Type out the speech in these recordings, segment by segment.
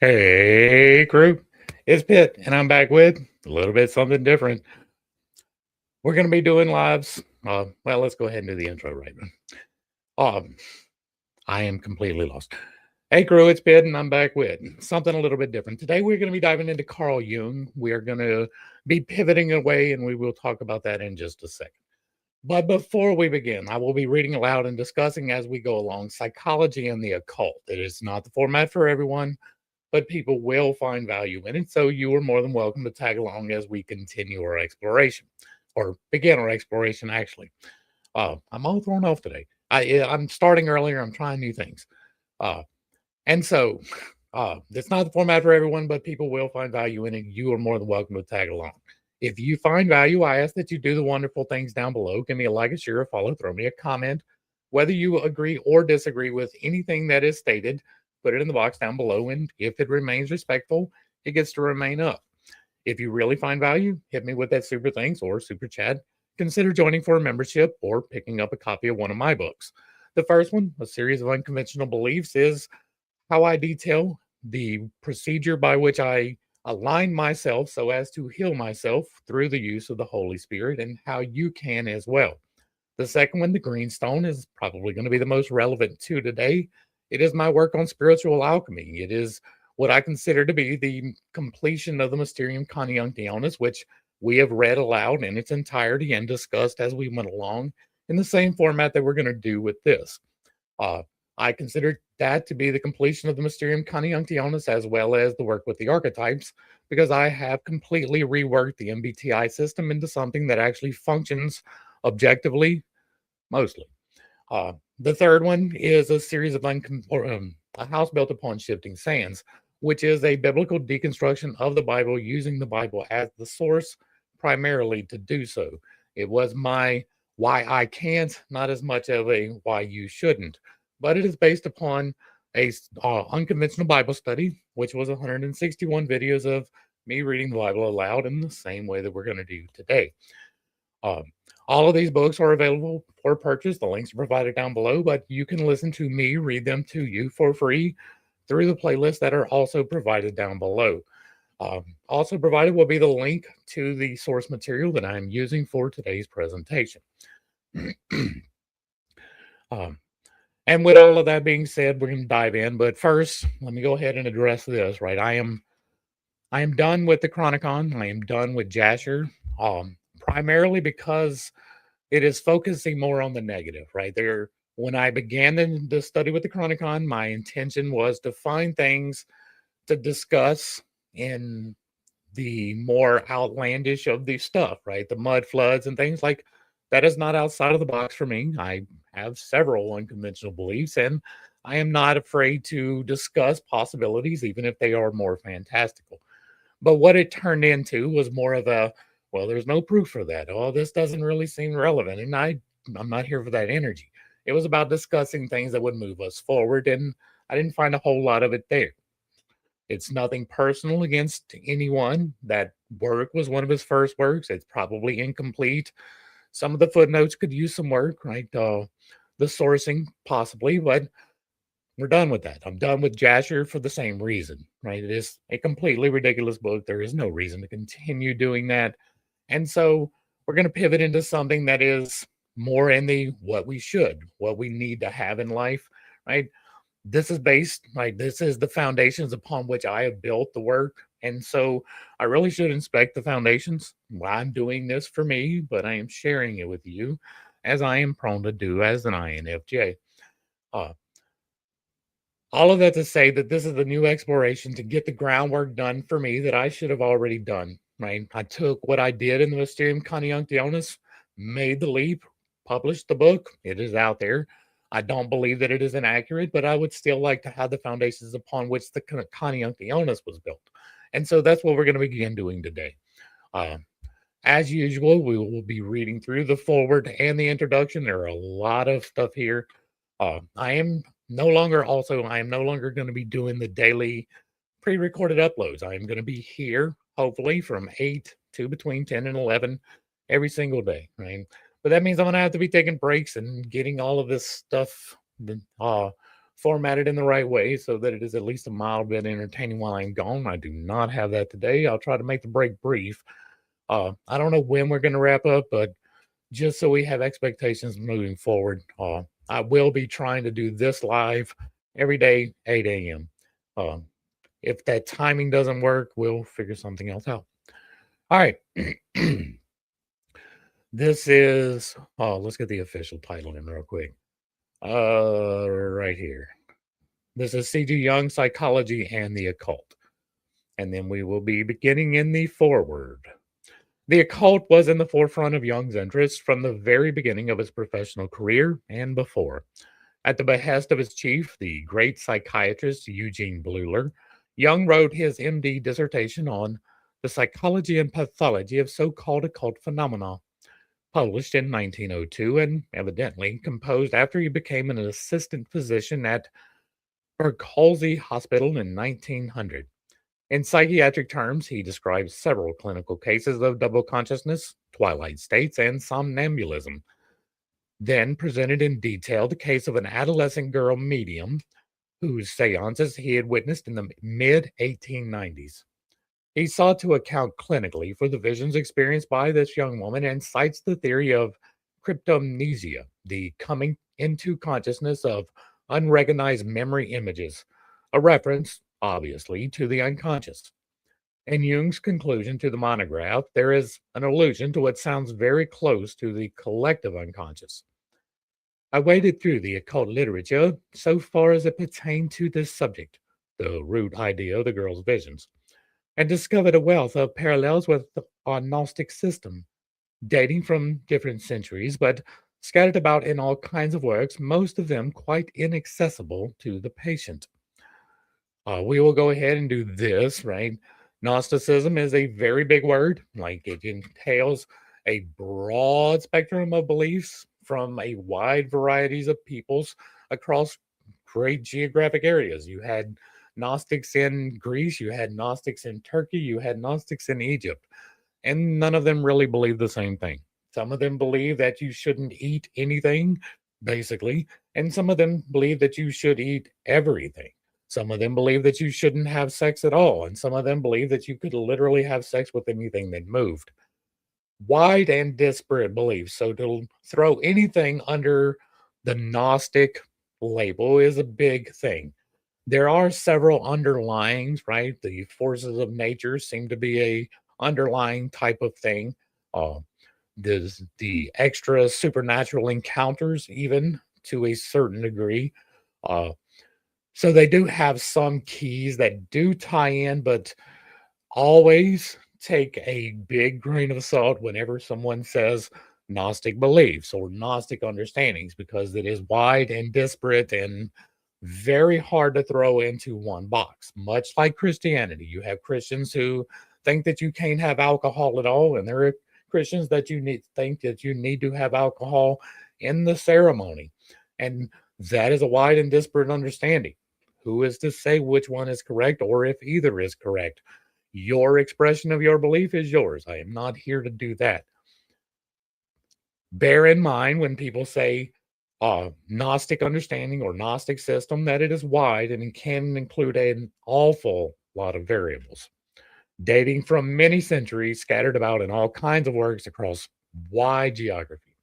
Hey, crew, it's Pitt, and I'm back with a little bit something different. We're going to be doing lives. Well, let's go ahead and do the intro right now. I am completely lost. Hey, crew, it's Pitt, and I'm back with something a little bit different. Today, we're going to be diving into Carl Jung. We are going to be pivoting away, and we will talk about that in just a second. But before we begin, I will be reading aloud and discussing as we go along psychology and the occult. It is not the format for everyone, but people will find value in it. So you are more than welcome to tag along as we continue our exploration or begin our exploration, actually. I'm all thrown off today. I'm starting earlier. I'm trying new things. Uh, and so it's not the format for everyone, but people will find value in it. You are more than welcome to tag along. If you find value, I ask that you do the wonderful things down below. Give me a like, a share, a follow, throw me a comment. Whether you agree or disagree with anything that is stated, put it in the box down below. And if it remains respectful, it gets to remain up. If you really find value, hit me with that super thanks or super chat. Consider joining for a membership or picking up a copy of one of my books. The first one, A Series of Unconventional Beliefs, is how I detail the procedure by which I align myself so as to heal myself through the use of the Holy Spirit and how you can as well. The second one, the greenstone, is probably going to be the most relevant to today. It is my work on spiritual alchemy. It is what I consider to be the completion of the Mysterium Conjunctionis, which we have read aloud in its entirety and discussed as we went along in the same format that we're going to do with this. Uh, I consider that to be the completion of the Mysterium Conjunctionis as well as the work with the archetypes, because I have completely reworked the MBTI system into something that actually functions objectively, mostly. The third one is a series of a house built upon shifting sands, which is a biblical deconstruction of the Bible using the Bible as the source primarily to do so. It was my why I can't, not as much of a why you shouldn't, but it is based upon a unconventional Bible study, which was 161 videos of me reading the Bible aloud in the same way that we're going to do today. Um, all of these books are available for purchase. The links are provided down below, but you can listen to me read them to you for free through the playlists that are also provided down below. Also provided will be the link to the source material that I'm using for today's presentation. um, and with all of that being said, we're going to dive in. But first, let me go ahead and address this. Right, I am done with the Chronicon. I am done with Jasher. Primarily because it is focusing more on the negative, right? There, when I began the study with the Chronicon, my intention was to find things to discuss in the more outlandish of the stuff, right? The mud floods and things like that is not outside of the box for me. I have several unconventional beliefs, and I am not afraid to discuss possibilities, even if they are more fantastical. But what it turned into was more of a, well, there's no proof for that. Oh, this doesn't really seem relevant. And I'm not here for that energy. It was about discussing things that would move us forward. And I didn't find a whole lot of it there. It's nothing personal against anyone. That work was one of his first works. It's probably incomplete. Some of the footnotes could use some work, right? The sourcing, possibly, but we're done with that. I'm done with Jasher for the same reason, right? It is a completely ridiculous book. There is no reason to continue doing that. And so we're going to pivot into something that is more in the what we should, what we need to have in life, right? This is based, like, this is the foundations upon which I have built the work. And so I really should inspect the foundations. Well, I'm doing this for me, but I am sharing it with you as I am prone to do as an INFJ. Uh, all of that to say that this is a new exploration to get the groundwork done for me that I should have already done, right? I took what I did in the Mysterium Conjunctionis, made the leap, published the book. It is out there. I don't believe that it is inaccurate, but I would still like to have the foundations upon which the Conjunctionis was built. And so that's what we're going to begin doing today. Uh, as usual, we will be reading through the forward and the introduction. There are a lot of stuff here. I am I am no longer going to be doing the daily pre-recorded uploads. I am going to be here, hopefully, from 8 to between 10 and 11 every single day, right? But that means I'm going to have to be taking breaks and getting all of this stuff uh, formatted in the right way so that it is at least a mild bit entertaining while I'm gone. I do not have that today. I'll try to make the break brief. I don't know when we're going to wrap up, but just so we have expectations moving forward, I will be trying to do this live every day, 8 a.m. Uh, if that timing doesn't work, we'll figure something else out. All right. This is, let's get the official title in real quick. Right here. This is C.G. Jung, Psychology and the Occult. And then we will be beginning in the foreword. The occult was in the forefront of Jung's interest from the very beginning of his professional career and before. At the behest of his chief, the great psychiatrist Eugene Bleuler, Jung wrote his MD dissertation on the psychology and pathology of so-called occult phenomena, published in 1902 and evidently composed after he became an assistant physician at Bergholzi Hospital in 1900. In psychiatric terms, he describes several clinical cases of double consciousness, twilight states, and somnambulism. Then presented in detail the case of an adolescent girl medium whose seances he had witnessed in the mid 1890s. He sought to account clinically for the visions experienced by this young woman and cites the theory of cryptomnesia, the coming into consciousness of unrecognized memory images, a reference, obviously, to the unconscious. In Jung's conclusion to the monograph, there is an allusion to what sounds very close to the collective unconscious. I waded through the occult literature so far as it pertained to this subject, the root idea of the girl's visions, and discovered a wealth of parallels with our Gnostic system, dating from different centuries, but scattered about in all kinds of works, most of them quite inaccessible to the patient. We will go ahead and do this, right? Gnosticism is a very big word, like it entails a broad spectrum of beliefs from a wide varieties of peoples across great geographic areas. You had Gnostics in Greece, you had Gnostics in Turkey, you had Gnostics in Egypt, and none of them really believe the same thing. Some of them believe that you shouldn't eat anything, basically, and some of them believe that you should eat everything. Some of them believe that you shouldn't have sex at all, and some of them believe that you could literally have sex with anything that moved. Wide and disparate beliefs. So to throw anything under the Gnostic label is a big thing. There are several underlyings, right? The forces of nature seem to be a underlying type of thing. Uh, there's the extra supernatural encounters, even to a certain degree. Uh, so they do have some keys that do tie in, but always take a big grain of salt whenever someone says Gnostic beliefs or Gnostic understandings because it is wide and disparate and very hard to throw into one box. Much like Christianity, you have Christians who think that you can't have alcohol at all, and there are Christians that think that you need to have alcohol in the ceremony. And that is a wide and disparate understanding. Who is to say which one is correct or if either is correct? Your expression of your belief is yours. I am not here to do that. Bear in mind when people say Gnostic understanding or Gnostic system that it is wide and it can include an awful lot of variables, dating from many centuries, scattered about in all kinds of works across wide geography.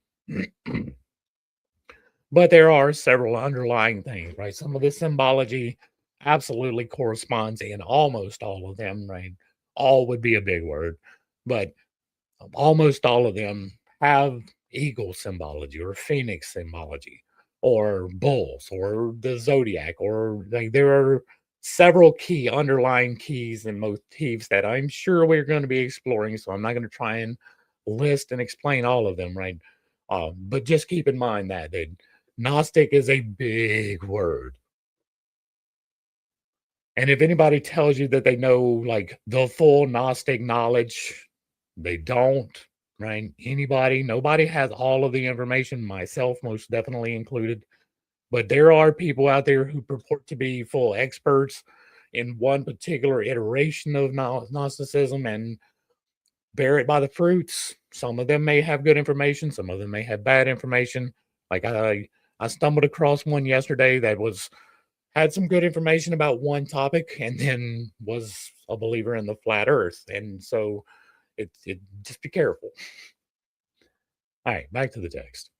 But there are several underlying things, right? Some of the symbology absolutely corresponds in almost all of them, right? All would be a big word, but almost all of them have eagle symbology or phoenix symbology or bulls or the zodiac, or like there are several key underlying keys and motifs that I'm sure we're going to be exploring. So I'm not going to try and list and explain all of them, right? But just keep in mind that Gnostic is a big word. And if anybody tells you that they know like the full Gnostic knowledge, they don't, right? Nobody has all of the information, myself most definitely included. But there are people out there who purport to be full experts in one particular iteration of Gnosticism and bear it by the fruits. Some of them may have good information, some of them may have bad information. Like I stumbled across one yesterday that was had some good information about one topic and then was a believer in the flat earth. And so it just be careful. All right, back to the text.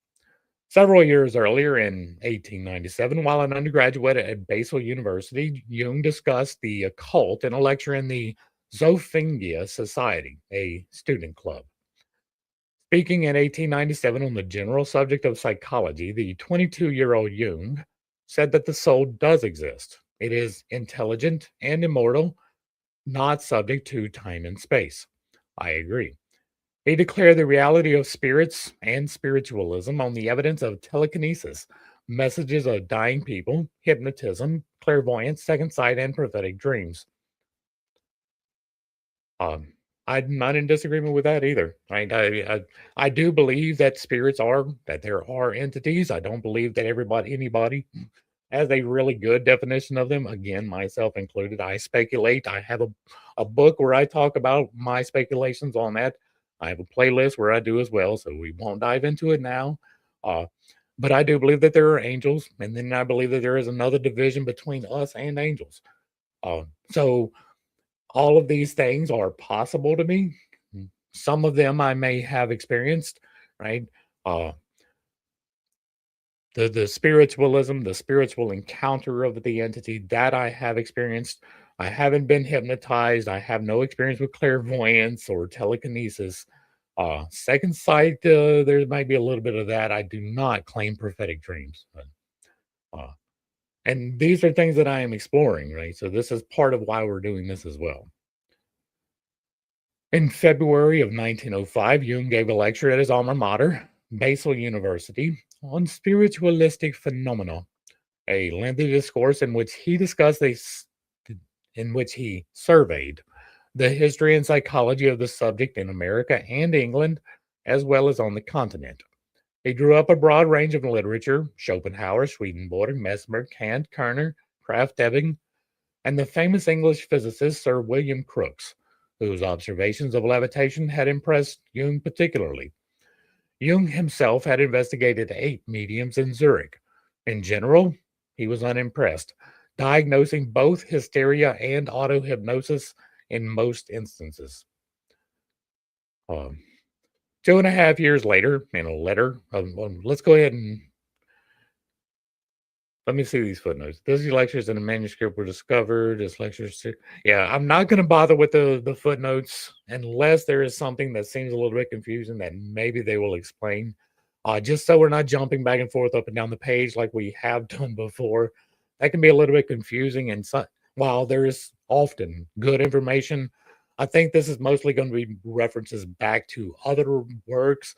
Several years earlier, in 1897, while an undergraduate at Basel University, Jung discussed the occult in a lecture in the Zofingia Society, a student club. Speaking in 1897 on the general subject of psychology, the 22-year-old Jung said that the soul does exist. It is intelligent and immortal, not subject to time and space. I agree. He declared the reality of spirits and spiritualism on the evidence of telekinesis, messages of dying people, hypnotism, clairvoyance, second sight, and prophetic dreams. Um, I'm not in disagreement with that either. I do believe that that there are entities. I don't believe that anybody has a really good definition of them. Again, myself included. I speculate. I have a book where I talk about my speculations on that. I have a playlist where I do as well, so we won't dive into it now. Uh, but I do believe that there are angels, and then I believe that there is another division between us and angels. So all of these things are possible to me. Some of them I may have experienced, right? Uh, the spiritualism, the spiritual encounter of the entity that I have experienced. I haven't been hypnotized. I have no experience with clairvoyance or telekinesis. Second sight, there might be a little bit of that. I do not claim prophetic dreams. Uh, and these are things that I am exploring, right? So this is part of why we're doing this as well. In February of 1905, Jung gave a lecture at his alma mater, Basel University, on spiritualistic phenomena, a lengthy discourse in which he in which he surveyed the history and psychology of the subject in America and England, as well as on the continent. He drew up a broad range of literature: Schopenhauer, Swedenborg, Mesmer, Kant, Kerner, Krafft-Ebing, and the famous English physicist Sir William Crookes, whose observations of levitation had impressed Jung particularly. Jung himself had investigated 8 mediums in Zurich. In general, he was unimpressed, diagnosing both hysteria and autohypnosis in most instances. 2.5 years later, in a letter, let's go ahead and let me see these footnotes. These lectures in a manuscript were discovered as lectures. Yeah, I'm not going to bother with the footnotes unless there is something that seems a little bit confusing that maybe they will explain. Just so we're not jumping back and forth up and down the page like we have done before. That can be a little bit confusing. And while there is often good information, I think this is mostly going to be references back to other works,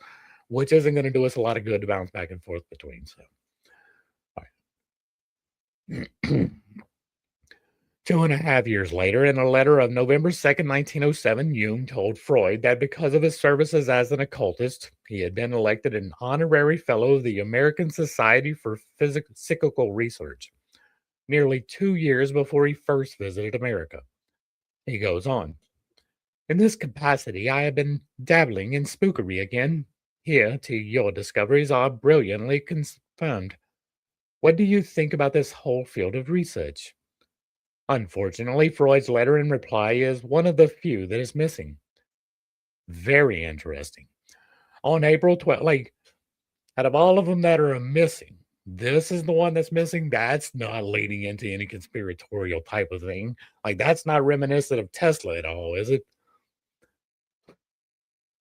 which isn't going to do us a lot of good to bounce back and forth between. So. 2.5 years later, in a letter of November 2nd, 1907, Jung told Freud that because of his services as an occultist, he had been elected an honorary fellow of the American Society for Psychical Research, nearly 2 years before he first visited America. He goes on, "In this capacity, I have been dabbling in spookery again. Here, to your discoveries are brilliantly confirmed. What do you think about this whole field of research?" Unfortunately, Freud's letter in reply is one of the few that is missing. Very interesting. On April 12th, out of all of them that are missing, this is the one that's missing. That's not leading into any conspiratorial type of thing. That's not reminiscent of Tesla at all, is it?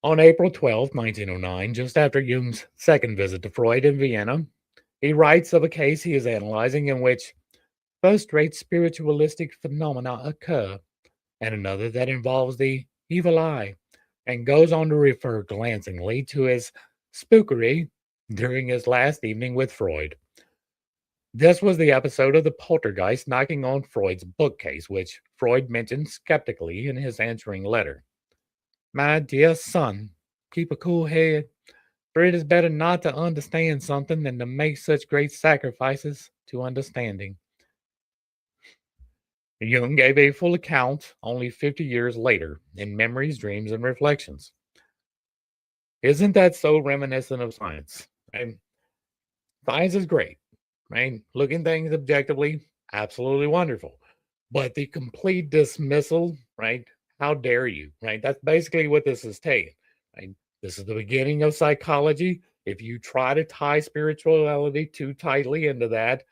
On April 12th, 1909, just after Jung's second visit to Freud in Vienna, he writes of a case he is analyzing in which first-rate spiritualistic phenomena occur, and another that involves the evil eye, and goes on to refer glancingly to his spookery during his last evening with Freud. This was the episode of the poltergeist knocking on Freud's bookcase, which Freud mentioned skeptically in his answering letter. "My dear son, keep a cool head, for it is better not to understand something than to make such great sacrifices to understanding." Jung gave a full account only 50 years later in Memories, Dreams, and Reflections. Isn't that so reminiscent of science? Right? Science is great, right? Looking things objectively, Absolutely wonderful. But the complete dismissal, right? How dare you, right? That's basically what this is taking, right? This is the beginning of psychology. If you try to tie spirituality too tightly into that,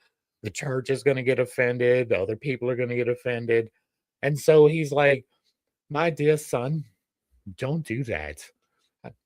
the church is going to get offended, the other people are going to get offended. And so he's like, my dear son, don't do that.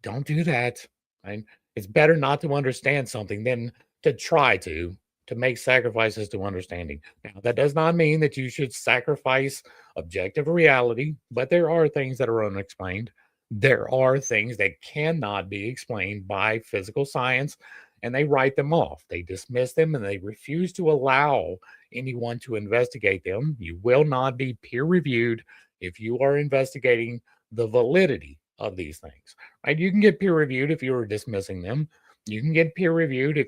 Don't do that. And it's better not to understand something than to try to make sacrifices to understanding. Now, that does not mean that you should sacrifice objective reality, but there are things that are unexplained. There are things that cannot be explained by physical science, and they write them off. They dismiss them and they refuse to allow anyone to investigate them. You will not be peer reviewed if you are investigating the validity of these things. Right? You can get peer reviewed if you are dismissing them. You can get peer reviewed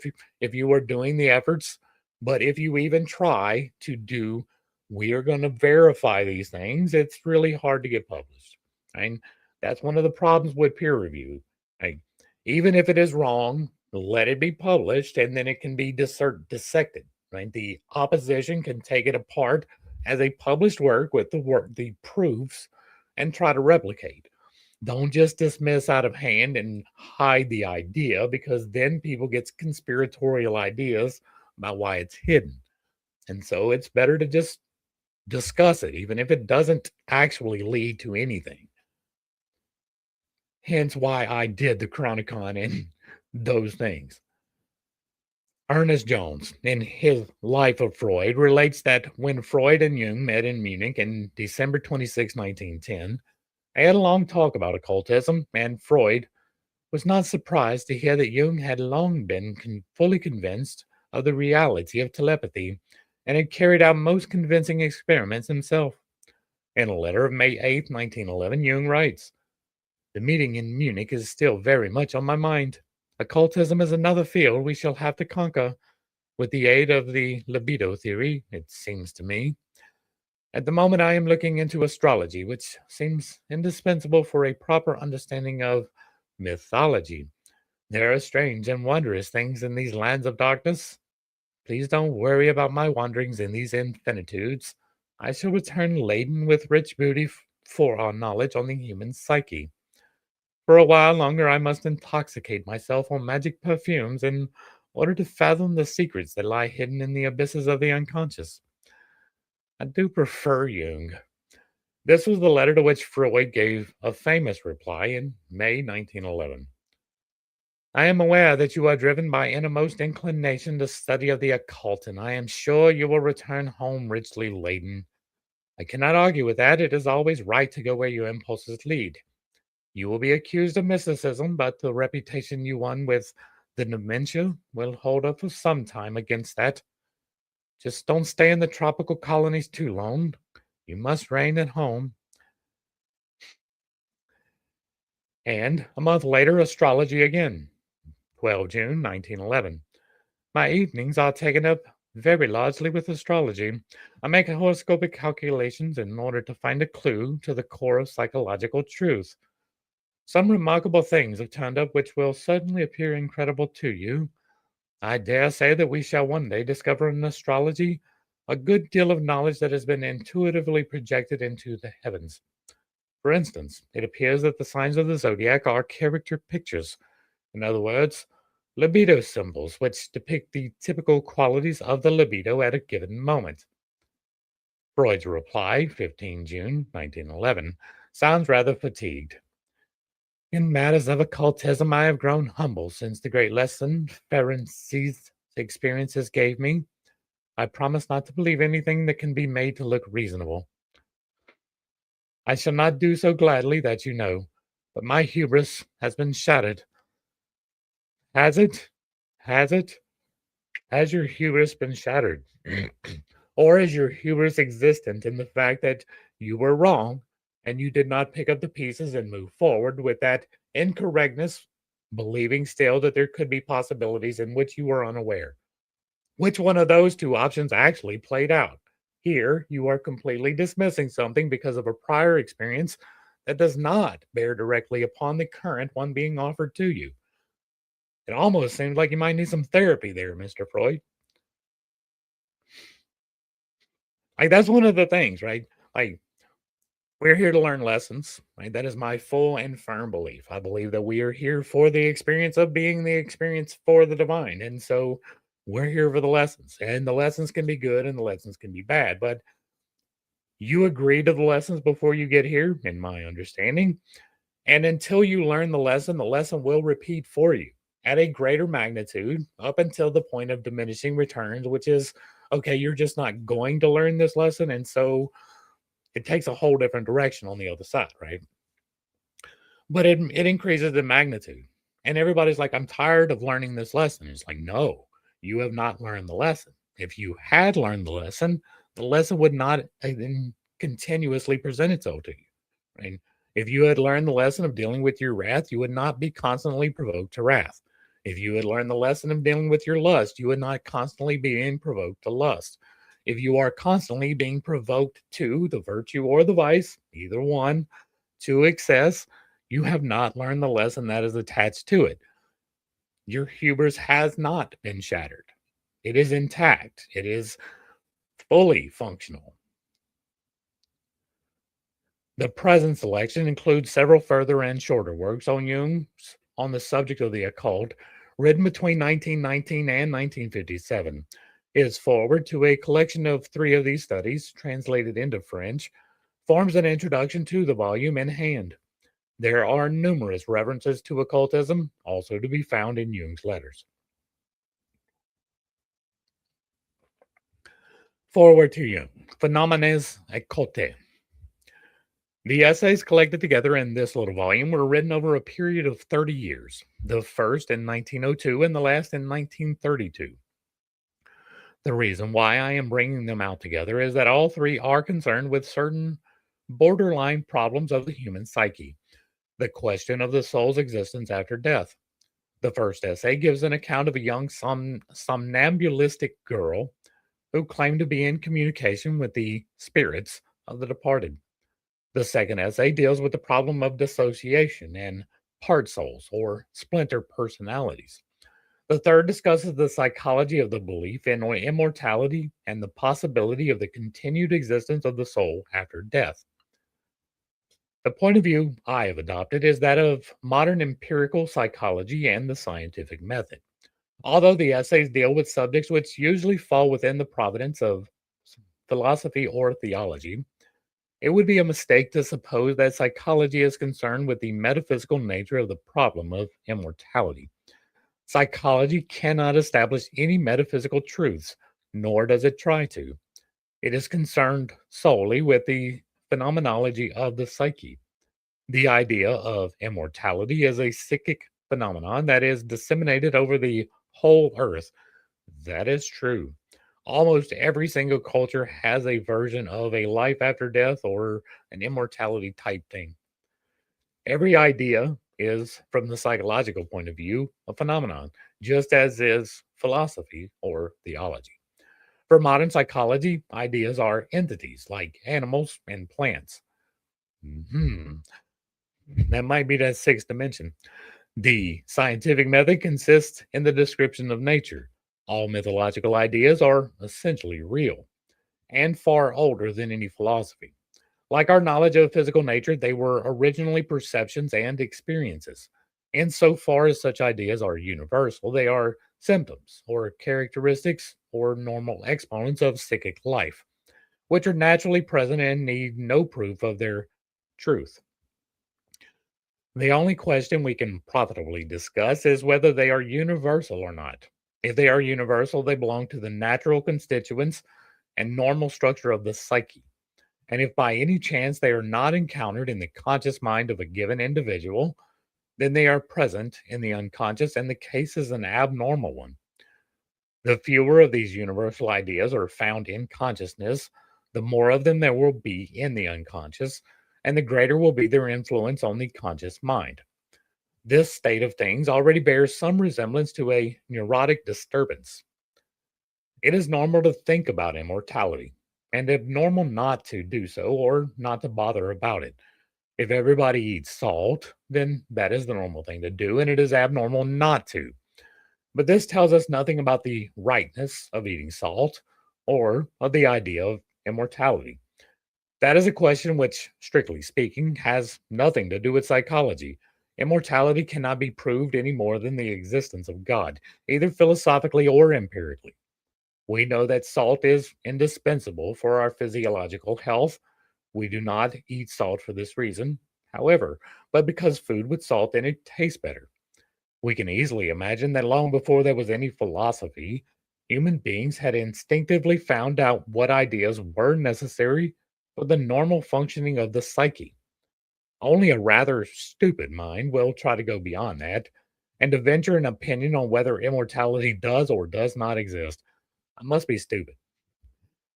if you are doing the efforts. But if you even try to do, we are going to verify these things, it's really hard to get published. Right? That's one of the problems with peer review. Right? Even if it is wrong, let it be published, and then it can be dissected. Right? The opposition can take it apart as a published work with the proofs, and try to replicate. Don't just dismiss out of hand and hide the idea, because then people get conspiratorial ideas about why it's hidden. And so it's better to just discuss it, even if it doesn't actually lead to anything. Hence why I did the Chronicon and those things. Ernest Jones, in his Life of Freud, relates that when Freud and Jung met in Munich in December 26, 1910, they had a long talk about occultism, and Freud was not surprised to hear that Jung had long been fully convinced of the reality of telepathy and had carried out most convincing experiments himself. In a letter of May 8, 1911, Jung writes, the meeting in Munich is still very much on my mind. Occultism is another field we shall have to conquer with the aid of the libido theory, it seems to me. At the moment, I am looking into astrology, which seems indispensable for a proper understanding of mythology. There are strange and wondrous things in these lands of darkness. Please don't worry about my wanderings in these infinitudes. I shall return laden with rich booty for our knowledge on the human psyche. For a while longer, I must intoxicate myself on magic perfumes in order to fathom the secrets that lie hidden in the abysses of the unconscious. I do prefer Jung. This was the letter to which Freud gave a famous reply in May 1911. I am aware that you are driven by innermost inclination to study of the occult, and I am sure you will return home richly laden. I cannot argue with that. It is always right to go where your impulses lead. You will be accused of mysticism, but the reputation you won with the dementia will hold up for some time against that. Just don't stay in the tropical colonies too long. You must reign at home. And a month later, astrology again. 12 June 1911. My evenings are taken up very largely with astrology. I make horoscopic calculations in order to find a clue to the core of psychological truth. Some remarkable things have turned up which will certainly appear incredible to you. I dare say that we shall one day discover in astrology a good deal of knowledge that has been intuitively projected into the heavens. For instance, it appears that the signs of the zodiac are character pictures. In other words, libido symbols, which depict the typical qualities of the libido at a given moment. Freud's reply, 15 June 1911, sounds rather fatigued. In matters of occultism, I have grown humble since the great lesson Ferenczi's experiences gave me. I promise not to believe anything that can be made to look reasonable. I shall not do so gladly, that you know, but my hubris has been shattered. Has it? Has it? Has your hubris been shattered? Or is your hubris existent in the fact that you were wrong and you did not pick up the pieces and move forward with that incorrectness, believing still that there could be possibilities in which you were unaware? Which one of those two options actually played out? Here, you are completely dismissing something because of a prior experience that does not bear directly upon the current one being offered to you. It almost seems like you might need some therapy there, Mr. Freud. Like, that's one of the things, right? Like, we're here to learn lessons, right? That is my full and firm belief. I believe that we are here for the experience of being the experience for the divine. And so we're here for the lessons. And the lessons can be good and the lessons can be bad. But you agree to the lessons before you get here, in my understanding. And until you learn the lesson will repeat for you at a greater magnitude up until the point of diminishing returns, which is okay, you're just not going to learn this lesson. And so it takes a whole different direction on the other side, right? But it increases in magnitude. And everybody's like, I'm tired of learning this lesson. It's like, no, you have not learned the lesson. If you had learned the lesson would not continuously present itself to you. Right? If you had learned the lesson of dealing with your wrath, you would not be constantly provoked to wrath. If you had learned the lesson of dealing with your lust, you would not constantly be being provoked to lust. If you are constantly being provoked to the virtue or the vice, either one, to excess, you have not learned the lesson that is attached to it. Your hubris has not been shattered. It is intact. It is fully functional. The present selection includes several further and shorter works on Jung on the subject of the occult, written between 1919 and 1957. It is forward to a collection of three of these studies, translated into French, forms an introduction to the volume in hand. There are numerous references to occultism, also to be found in Jung's letters. Forward to Jung. Phénomènes occultes. The essays collected together in this little volume were written over a period of 30 years, the first in 1902 and the last in 1932. The reason why I am bringing them out together is that all three are concerned with certain borderline problems of the human psyche, the question of the soul's existence after death. The first essay gives an account of a young somnambulistic girl who claimed to be in communication with the spirits of the departed. The second essay deals with the problem of dissociation and part souls or splinter personalities. The third discusses the psychology of the belief in immortality and the possibility of the continued existence of the soul after death. The point of view I have adopted is that of modern empirical psychology and the scientific method. Although the essays deal with subjects which usually fall within the province of philosophy or theology, it would be a mistake to suppose that psychology is concerned with the metaphysical nature of the problem of immortality. Psychology cannot establish any metaphysical truths, nor does it try to. It is concerned solely with the phenomenology of the psyche. The idea of immortality is a psychic phenomenon that is disseminated over the whole earth. That is true. Almost every single culture has a version of a life after death or an immortality type thing. Every idea is, from the psychological point of view, a phenomenon, just as is philosophy or theology. For modern psychology, ideas are entities like animals and plants. Hmm, that might be that sixth dimension. The scientific method consists in the description of nature. All mythological ideas are essentially real and far older than any philosophy. Like our knowledge of physical nature, they were originally perceptions and experiences. Insofar as such ideas are universal, they are symptoms or characteristics or normal exponents of psychic life, which are naturally present and need no proof of their truth. The only question we can profitably discuss is whether they are universal or not. If they are universal, they belong to the natural constituents and normal structure of the psyche. And if by any chance they are not encountered in the conscious mind of a given individual, then they are present in the unconscious, and the case is an abnormal one. The fewer of these universal ideas are found in consciousness, the more of them there will be in the unconscious, and the greater will be their influence on the conscious mind. This state of things already bears some resemblance to a neurotic disturbance. It is normal to think about immortality, and abnormal not to do so or not to bother about it. If everybody eats salt, then that is the normal thing to do, and it is abnormal not to. But this tells us nothing about the rightness of eating salt or of the idea of immortality? That is a question which, strictly speaking, has nothing to do with psychology. Immortality cannot be proved any more than the existence of God, either philosophically or empirically. We know that salt is indispensable for our physiological health. We do not eat salt for this reason, however, but because food with salt in it tastes better. We can easily imagine that long before there was any philosophy, human beings had instinctively found out what ideas were necessary for the normal functioning of the psyche. Only a rather stupid mind will try to go beyond that, and to venture an opinion on whether immortality does or does not exist. I must be stupid,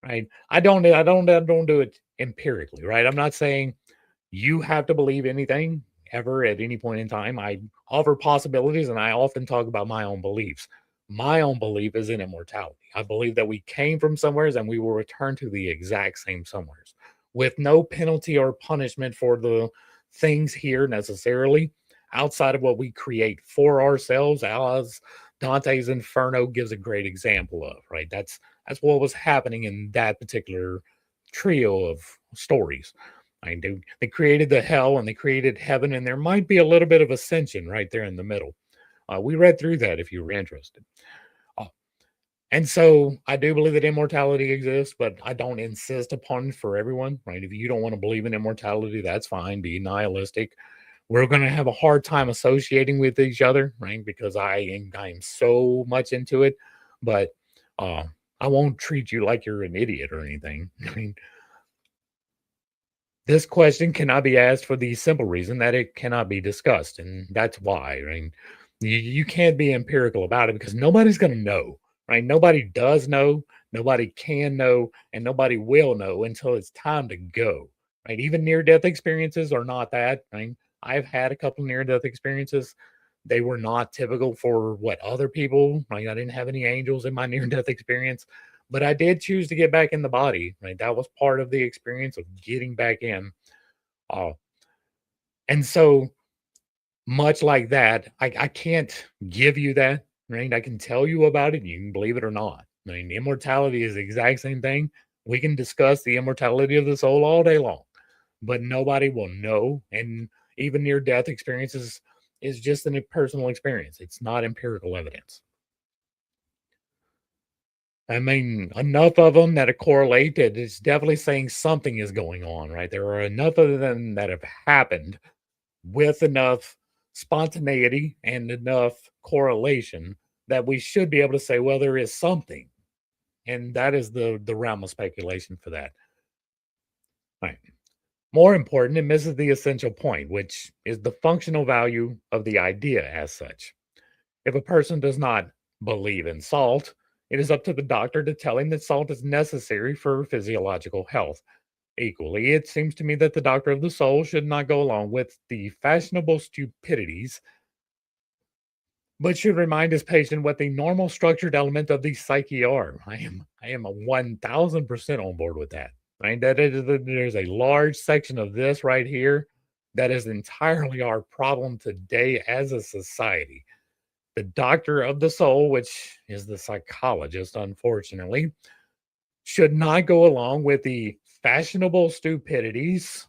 right? I don't do it empirically, right? I'm not saying you have to believe anything ever at any point in time. I offer possibilities and I often talk about my own beliefs. My own belief is in immortality. I believe that we came from somewheres and we will return to the exact same somewheres with no penalty or punishment for the things here necessarily outside of what we create for ourselves, as Dante's Inferno gives a great example of, right? That's what was happening in that particular trio of stories. I mean, they created the hell and they created heaven, and there might be a little bit of ascension right there in the middle. We read through that if you were interested. Uh, and so I do believe that immortality exists, but I don't insist upon it for everyone, right? If you don't want to believe in immortality, that's fine. Be nihilistic. We're going to have a hard time associating with each other, right? Because I am so much into it, but uh, I won't treat you like you're an idiot or anything. I mean, this question cannot be asked for the simple reason that it cannot be discussed, and that's why. Right? You can't be empirical about it because nobody's going to know. Right? Nobody does know, nobody can know, and nobody will know until it's time to go. Right? Even near-death experiences are not that. Right? I've had a couple near-death experiences. They were not typical for what other people. Right? I didn't have any angels in my near-death experience, but I did choose to get back in the body. Right? That was part of the experience of getting back in. Uh, and so, much like that, I can't give you that, right? I can tell you about it. You can believe it or not. I mean, immortality is the exact same thing. We can discuss the immortality of the soul all day long, but nobody will know. And even near death experiences is just a personal experience. It's not empirical evidence. I mean, enough of them that are correlated. It's definitely saying something is going on, right? There are enough of them that have happened with enough spontaneity and enough correlation that we should be able to say, well, there is something. And that is the realm of speculation for that. Right. More important, it misses the essential point, which is the functional value of the idea as such. If a person does not believe in salt, it is up to the doctor to tell him that salt is necessary for physiological health. Equally, it seems to me that the doctor of the soul should not go along with the fashionable stupidities, but should remind his patient what the normal structured element of the psyche are. I am a 1000% on board with that. Right? There's a large section of this right here that is entirely our problem today as a society. The doctor of the soul, which is the psychologist, unfortunately, should not go along with the fashionable stupidities,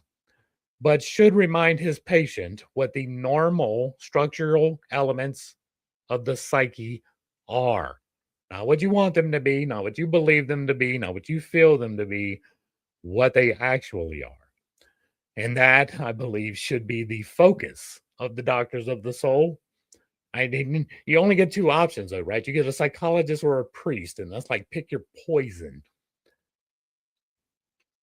but should remind his patient what the normal structural elements of the psyche are. Not what you want them to be, not what you believe them to be, not what you feel them to be, what they actually are. And that, I believe, should be the focus of the doctors of the soul. I didn't, you only get two options, though, right? You get a psychologist or a priest, and that's like pick your poison.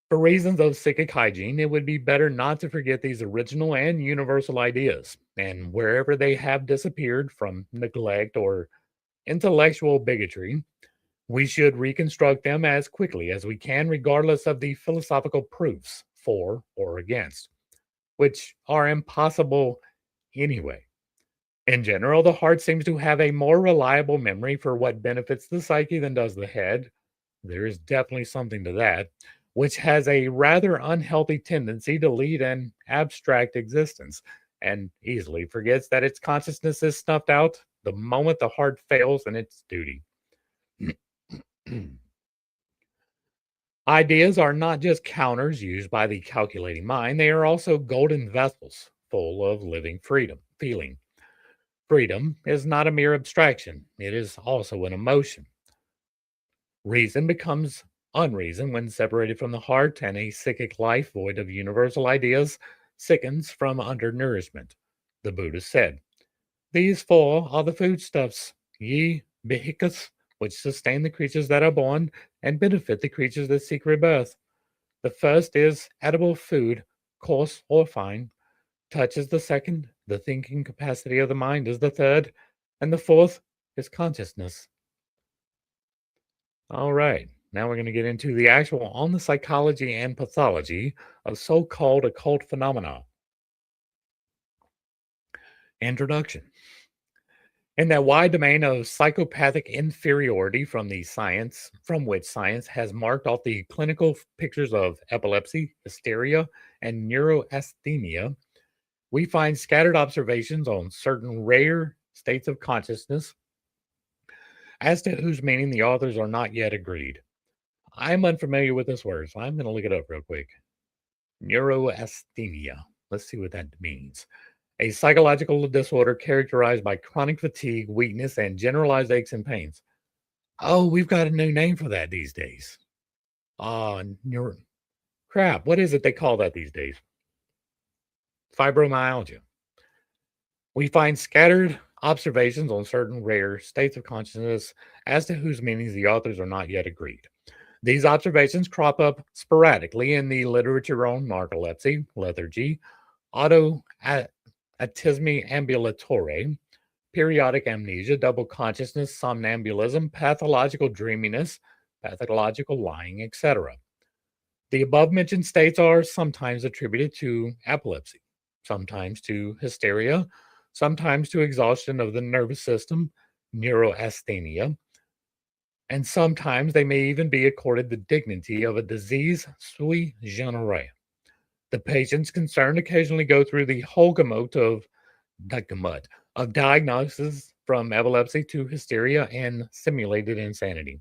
For reasons of psychic hygiene, it would be better not to forget these original and universal ideas, and wherever they have disappeared from neglect or intellectual bigotry, we should reconstruct them as quickly as we can, regardless of the philosophical proofs for or against, which are impossible anyway. In general, the heart seems to have a more reliable memory for what benefits the psyche than does the head. There is definitely something to that, which has a rather unhealthy tendency to lead an abstract existence and easily forgets that its consciousness is snuffed out the moment the heart fails in its duty. Ideas are not just counters used by the calculating mind, they are also golden vessels full of living freedom, feeling. Freedom is not a mere abstraction, it is also an emotion. Reason becomes unreason when separated from the heart, and a psychic life void of universal ideas sickens from undernourishment. The Buddha said, "These four are the foodstuffs, ye vehicles, which sustain the creatures that are born and benefit the creatures that seek rebirth. The first is edible food, coarse or fine. Touch is the second, the thinking capacity of the mind is the third, and the fourth is consciousness." All right, now we're going to get into the actual on the psychology and pathology of so called occult phenomena. Introduction. In that wide domain of psychopathic inferiority from which science has marked off the clinical pictures of epilepsy, hysteria, and neurasthenia, we find scattered observations on certain rare states of consciousness as to whose meaning the authors are not yet agreed. I'm unfamiliar with this word, so I'm going to look it up real quick. Neurasthenia. Let's see what that means. A psychological disorder characterized by chronic fatigue, weakness, and generalized aches and pains. Oh, we've got a new name for that these days. Neuro. Crap. What is it they call that these days? Fibromyalgia. We find scattered observations on certain rare states of consciousness as to whose meanings the authors are not yet agreed. These observations crop up sporadically in the literature on narcolepsy, lethargy, autoatismi ambulatory, periodic amnesia, double consciousness, somnambulism, pathological dreaminess, pathological lying, etc. The above mentioned states are sometimes attributed to epilepsy, sometimes to hysteria, sometimes to exhaustion of the nervous system, neurasthenia, and sometimes they may even be accorded the dignity of a disease sui generis. The patients concerned occasionally go through the whole gamut of diagnosis from epilepsy to hysteria and simulated insanity.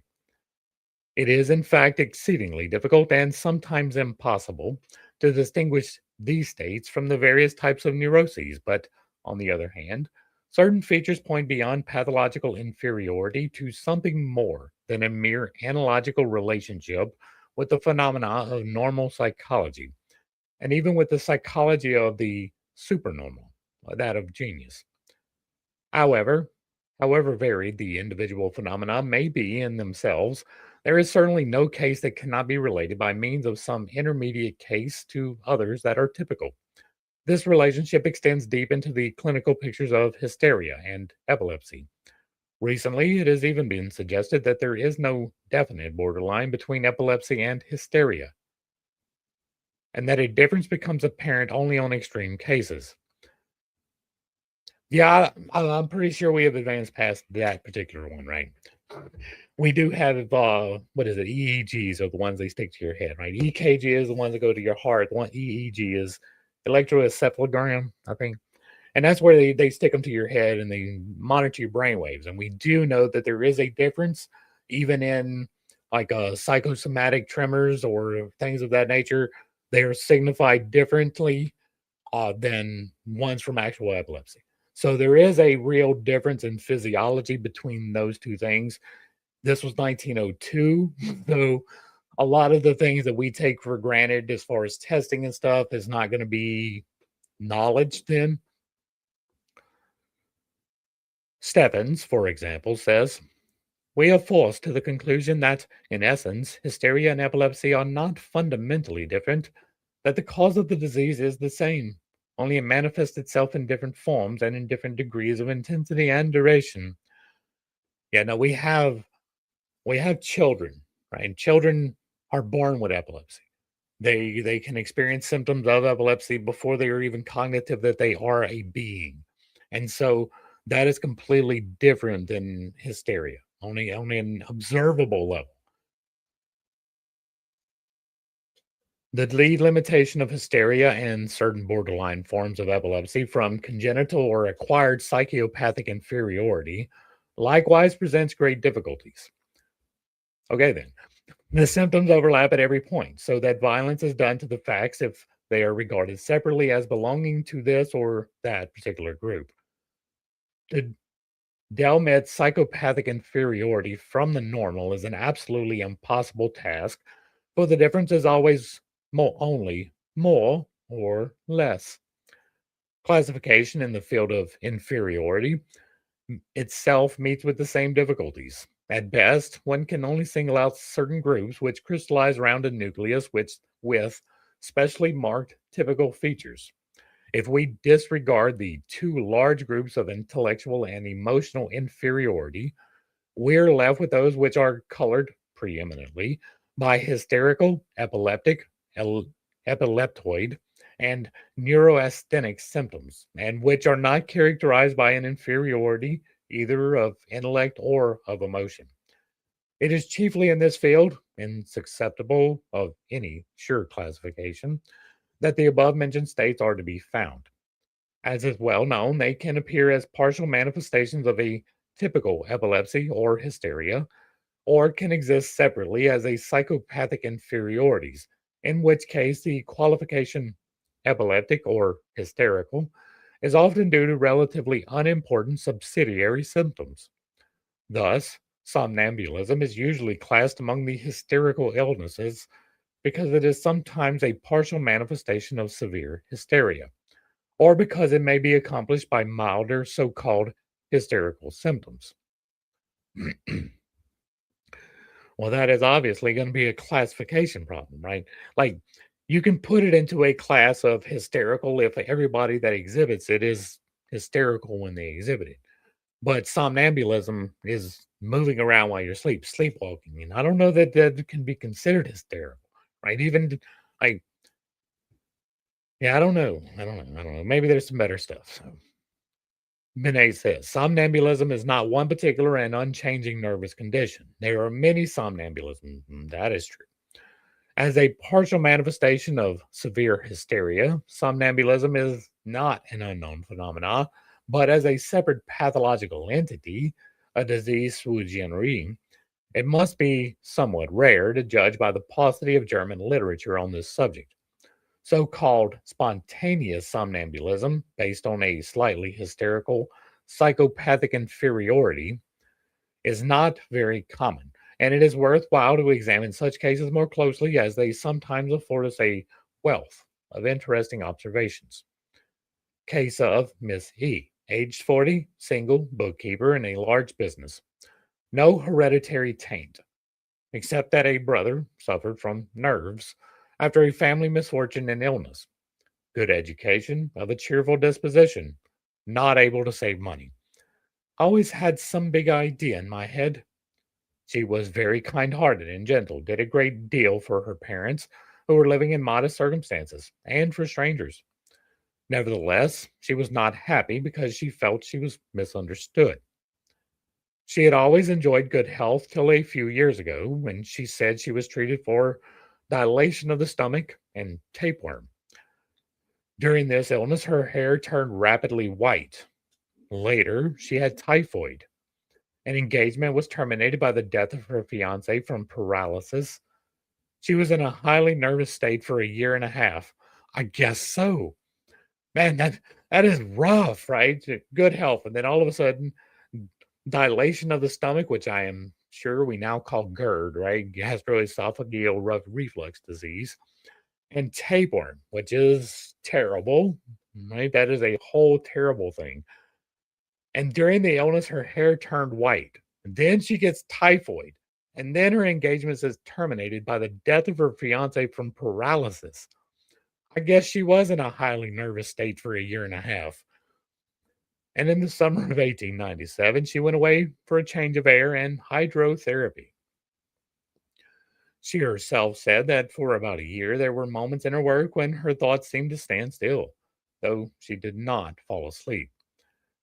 It is, in fact, exceedingly difficult and sometimes impossible to distinguish these states from the various types of neuroses, but on the other hand, certain features point beyond pathological inferiority to something more than a mere analogical relationship with the phenomena of normal psychology, and even with the psychology of the supernormal, that of genius. However, however varied the individual phenomena may be in themselves, there is certainly no case that cannot be related by means of some intermediate case to others that are typical. This relationship extends deep into the clinical pictures of hysteria and epilepsy. Recently, it has even been suggested that there is no definite borderline between epilepsy and hysteria, and that a difference becomes apparent only on extreme cases. Yeah, I'm pretty sure we have advanced past that particular one, right? We do have, what is it? EEGs are the ones they stick to your head, right? EKG is the ones that go to your heart. The one EEG is electroencephalogram, I think. And that's where they stick them to your head and they monitor your brain waves. And we do know that there is a difference, even in like psychosomatic tremors or things of that nature. They are signified differently than ones from actual epilepsy. So there is a real difference in physiology between those two things. This was 1902, so a lot of the things that we take for granted as far as testing and stuff is not going to be knowledge then. Stephens, for example, says, "We are forced to the conclusion that, in essence, hysteria and epilepsy are not fundamentally different, that the cause of the disease is the same, only it manifests itself in different forms and in different degrees of intensity and duration." Yeah, no, we have children, right? And children are born with epilepsy. They can experience symptoms of epilepsy before they are even cognitive that they are a being. And so that is completely different than hysteria, only an observable level. The lead limitation of hysteria and certain borderline forms of epilepsy from congenital or acquired psychopathic inferiority likewise presents great difficulties. Okay, then. The symptoms overlap at every point, so that violence is done to the facts if they are regarded separately as belonging to this or that particular group. To delmit psychopathic inferiority from the normal is an absolutely impossible task, for the difference is always only more or less. Classification in the field of inferiority itself meets with the same difficulties. At best, one can only single out certain groups which crystallize around a nucleus with specially marked typical features. If we disregard the two large groups of intellectual and emotional inferiority, we're left with those which are colored preeminently by hysterical, epileptic, epileptoid, and neurasthenic symptoms, and which are not characterized by an inferiority either of intellect or of emotion. It is chiefly in this field, and susceptible of any sure classification, that the above mentioned states are to be found. As is well known, they can appear as partial manifestations of a typical epilepsy or hysteria, or can exist separately as a psychopathic inferiorities, in which case the qualification epileptic or hysterical is often due to relatively unimportant subsidiary symptoms. Thus, somnambulism is usually classed among the hysterical illnesses because it is sometimes a partial manifestation of severe hysteria, or because it may be accomplished by milder so called hysterical symptoms. Well, that is obviously going to be a classification problem, right? Like, you can put it into a class of hysterical if everybody that exhibits it is hysterical when they exhibit it. But somnambulism is moving around while you're asleep, sleepwalking. And I don't know that that can be considered hysterical, right? Even like, yeah, I don't know. I don't know. Maybe there's some better stuff. So. Binet says somnambulism is not one particular and unchanging nervous condition. There are many somnambulisms. That is true. As a partial manifestation of severe hysteria, somnambulism is not an unknown phenomenon, but as a separate pathological entity, a disease sui generis, it must be somewhat rare to judge by the paucity of German literature on this subject. So called spontaneous somnambulism, based on a slightly hysterical psychopathic inferiority, is not very common, and it is worthwhile to examine such cases more closely as they sometimes afford us a wealth of interesting observations. Case of Miss E, aged 40, single, bookkeeper in a large business. No hereditary taint, except that a brother suffered from nerves after a family misfortune and illness. Good education, of a cheerful disposition, not able to save money. Always had some big idea in my head. She was very kind hearted and gentle, did a great deal for her parents, who were living in modest circumstances, and for strangers. Nevertheless, she was not happy because she felt she was misunderstood. She had always enjoyed good health till a few years ago, when she said she was treated for dilation of the stomach and tapeworm. During this illness, her hair turned rapidly white. Later, she had typhoid. An engagement was terminated by the death of her fiance from paralysis. She was in a highly nervous state for a year and a half. I guess so. Man, that is rough, right? Good health, and then all of a sudden, dilation of the stomach, which I am sure we now call GERD, right? Gastroesophageal reflux disease, and tapeworm, which is terrible, right? That is a whole terrible thing. And during the illness, her hair turned white. Then she gets typhoid. And then her engagement is terminated by the death of her fiance from paralysis. I guess she was in a highly nervous state for a year and a half. And in the summer of 1897, she went away for a change of air and hydrotherapy. She herself said that for about a year, there were moments in her work when her thoughts seemed to stand still, though she did not fall asleep.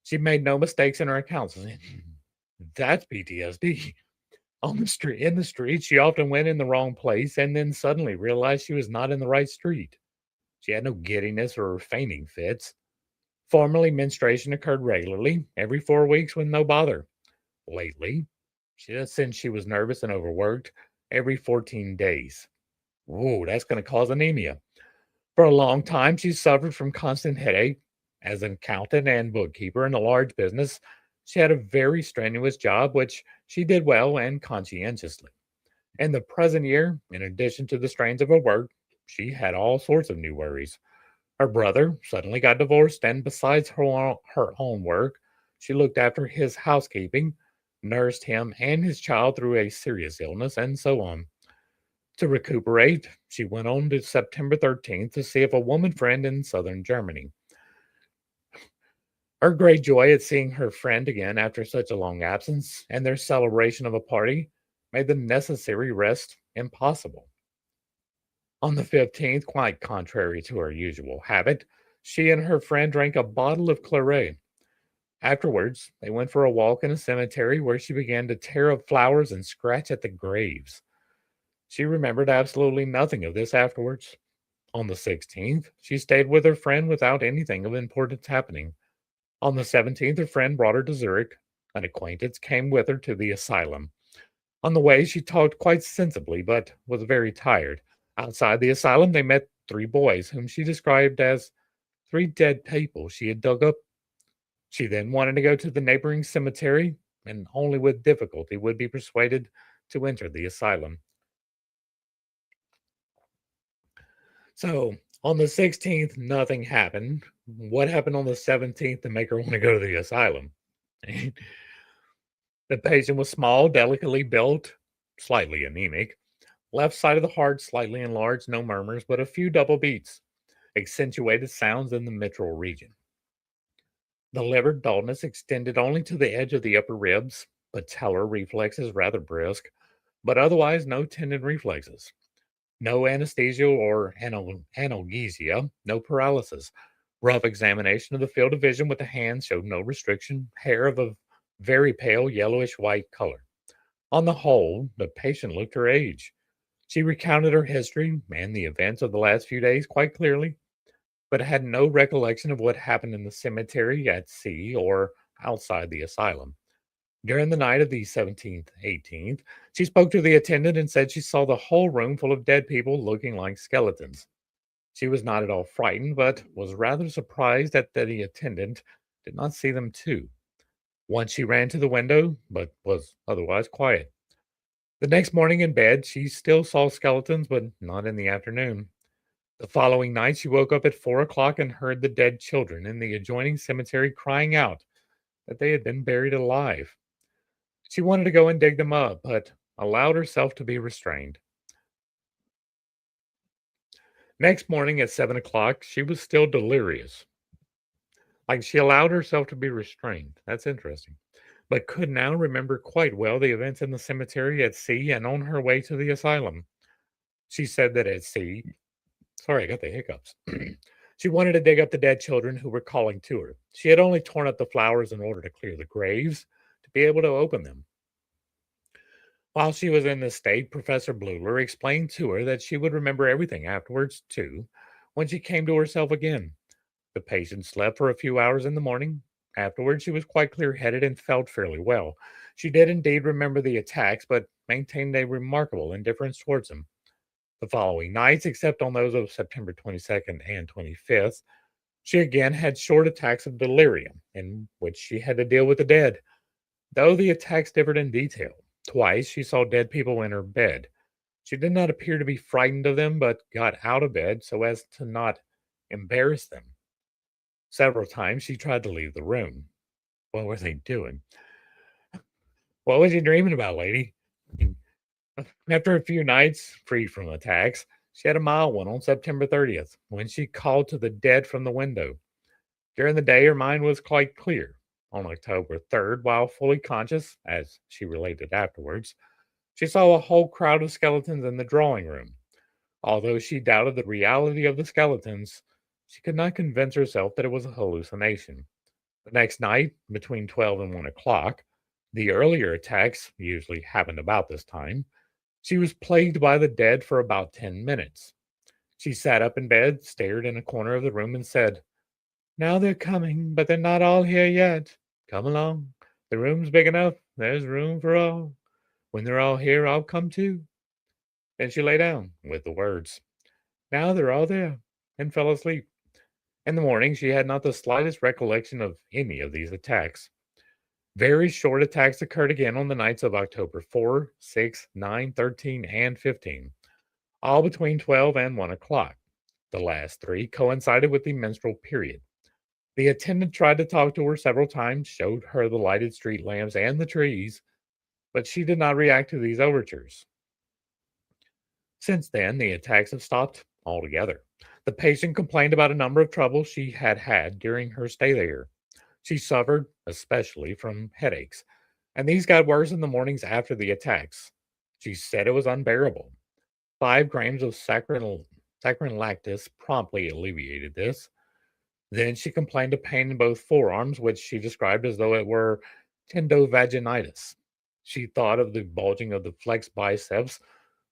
She made no mistakes in her accounts. That's PTSD. On the street, in the street, she often went in the wrong place and then suddenly realized she was not in the right street. She had no giddiness or fainting fits. Formerly, menstruation occurred regularly, every 4 weeks with no bother. Lately, since she was nervous and overworked, every 14 days. Whoa, that's going to cause anemia. For a long time, she suffered from constant headache. As an accountant and bookkeeper in a large business, she had a very strenuous job, which she did well and conscientiously. In the present year, in addition to the strains of her work, she had all sorts of new worries. Her brother suddenly got divorced, and besides her own work, she looked after his housekeeping, nursed him and his child through a serious illness, and so on. To recuperate, she went on to September 13th to see if a woman friend in southern Germany. Her great joy at seeing her friend again after such a long absence and their celebration of a party made the necessary rest impossible. On the 15th, quite contrary to her usual habit, she and her friend drank a bottle of claret. Afterwards, they went for a walk in a cemetery where she began to tear up flowers and scratch at the graves. She remembered absolutely nothing of this afterwards. On the 16th, she stayed with her friend without anything of importance happening. On the 17th, her friend brought her to Zurich. An acquaintance came with her to the asylum. On the way, she talked quite sensibly, but was very tired. Outside the asylum, they met three boys, whom she described as three dead people she had dug up. She then wanted to go to the neighboring cemetery, and only with difficulty would be persuaded to enter the asylum. So, on the 16th, nothing happened. What happened on the 17th to make her want to go to the asylum? The patient was small, delicately built, slightly anemic. Left side of the heart slightly enlarged, no murmurs, but a few double beats. Accentuated sounds in the mitral region. The liver dullness extended only to the edge of the upper ribs. Patellar reflexes rather brisk, but otherwise no tendon reflexes. No anesthesia or analgesia, no paralysis. Rough examination of the field of vision with the hands showed no restriction, hair of a very pale yellowish white color. On the whole, the patient looked her age. She recounted her history and the events of the last few days quite clearly, but had no recollection of what happened in the cemetery, at sea, or outside the asylum. During the night of the 17th, 18th, she spoke to the attendant and said she saw the whole room full of dead people looking like skeletons. She was not at all frightened, but was rather surprised that the attendant did not see them too. Once she ran to the window, but was otherwise quiet. The next morning in bed, she still saw skeletons, but not in the afternoon. The following night, she woke up at 4 o'clock and heard the dead children in the adjoining cemetery crying out that they had been buried alive. She wanted to go and dig them up, but allowed herself to be restrained. Next morning at 7 o'clock, she was still delirious. Like she allowed herself to be restrained. That's interesting. But could now remember quite well the events in the cemetery at sea and on her way to the asylum. She said that at sea, sorry, I got the hiccups. She wanted to dig up the dead children who were calling to her. She had only torn up the flowers in order to clear the graves to be able to open them. While she was in this state, Professor Bleuler explained to her that she would remember everything afterwards, too, when she came to herself again. The patient slept for a few hours in the morning. Afterwards, she was quite clear headed and felt fairly well. She did indeed remember the attacks, but maintained a remarkable indifference towards them. The following nights, except on those of September 22nd and 25th, she again had short attacks of delirium, in which she had to deal with the dead, though the attacks differed in detail. Twice she saw dead people in her bed. She did not appear to be frightened of them, but got out of bed so as to not embarrass them. Several times she tried to leave the room. What were they doing? What was you dreaming about, lady? After a few nights free from attacks, she had a mild one on September 30th when she called to the dead from the window. During the day, her mind was quite clear. On October 3rd, while fully conscious, as she related afterwards, she saw a whole crowd of skeletons in the drawing room. Although she doubted the reality of the skeletons, she could not convince herself that it was a hallucination. The next night, between 12 and 1 o'clock, the earlier attacks usually happened about this time. She was plagued by the dead for about 10 minutes. She sat up in bed, stared in a corner of the room, and said, "Now they're coming, but they're not all here yet. Come along. The room's big enough. There's room for all. When they're all here, I'll come too." Then she lay down with the words, "Now they're all there," and fell asleep. In the morning, she had not the slightest recollection of any of these attacks. Very short attacks occurred again on the nights of October 4, 6, 9, 13, and 15, all between 12 and 1 o'clock. The last three coincided with the menstrual period. The attendant tried to talk to her several times, showed her the lighted street lamps and the trees, but she did not react to these overtures. Since then, the attacks have stopped altogether. The patient complained about a number of troubles she had had during her stay there. She suffered especially from headaches, and these got worse in the mornings after the attacks. She said it was unbearable. 5 grams of saccharin lactis promptly alleviated this. Then she complained of pain in both forearms, which she described as though it were tendovaginitis. She thought of the bulging of the flexed biceps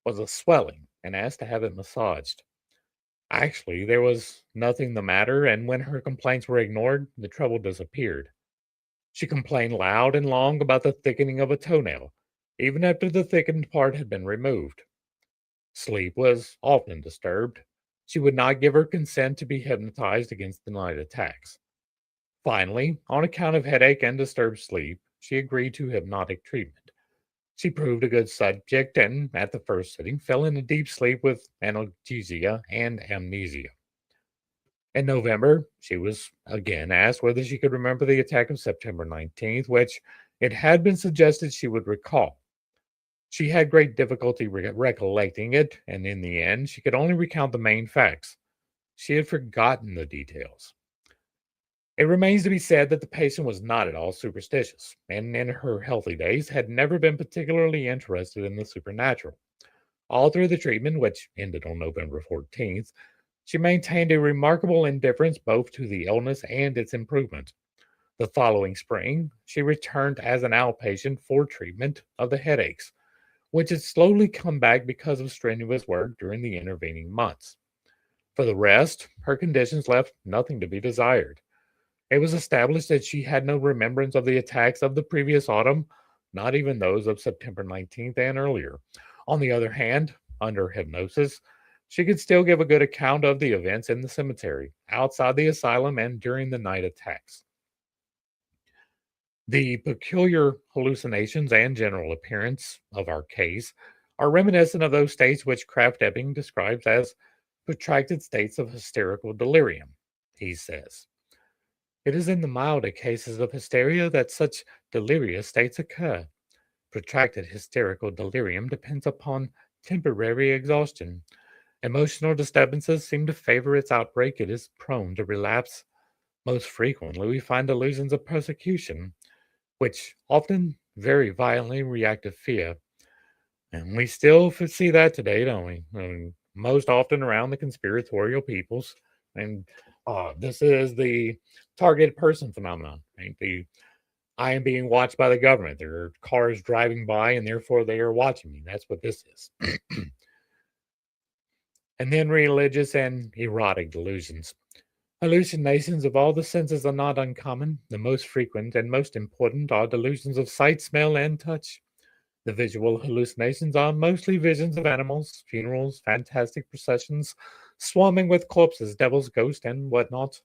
was a swelling and asked to have it massaged. Actually, there was nothing the matter, and when her complaints were ignored, the trouble disappeared. She complained loud and long about the thickening of a toenail, even after the thickened part had been removed. Sleep was often disturbed. She would not give her consent to be hypnotized against the night attacks. Finally, on account of headache and disturbed sleep, she agreed to hypnotic treatment. She proved a good subject and, at the first sitting, fell into deep sleep with analgesia and amnesia. In November, she was again asked whether she could remember the attack of September 19th, which it had been suggested she would recall. She had great difficulty recollecting it, and in the end, she could only recount the main facts. She had forgotten the details. It remains to be said that the patient was not at all superstitious, and in her healthy days had never been particularly interested in the supernatural. All through the treatment, which ended on November 14th, she maintained a remarkable indifference both to the illness and its improvement. The following spring, she returned as an outpatient for treatment of the headaches, which had slowly come back because of strenuous work during the intervening months. For the rest, her conditions left nothing to be desired. It was established that she had no remembrance of the attacks of the previous autumn, not even those of September 19th and earlier. On the other hand, under hypnosis, she could still give a good account of the events in the cemetery, outside the asylum, and during the night attacks. The peculiar hallucinations and general appearance of our case are reminiscent of those states which Krafft-Ebing describes as protracted states of hysterical delirium. He says, "It is in the milder cases of hysteria that such delirious states occur. Protracted hysterical delirium depends upon temporary exhaustion. Emotional disturbances seem to favor its outbreak. It is prone to relapse. Most frequently, we find delusions of persecution, which often very violently react to fear. And we still see that today, don't we? I mean, most often around the conspiratorial peoples. And this is the target person phenomenon. Right? I am being watched by the government. There are cars driving by, and therefore they are watching me. That's what this is. And then religious and erotic delusions. Hallucinations of all the senses are not uncommon. The most frequent and most important are delusions of sight, smell, and touch. The visual hallucinations are mostly visions of animals, funerals, fantastic processions, swarming with corpses, devils, ghosts, and whatnot.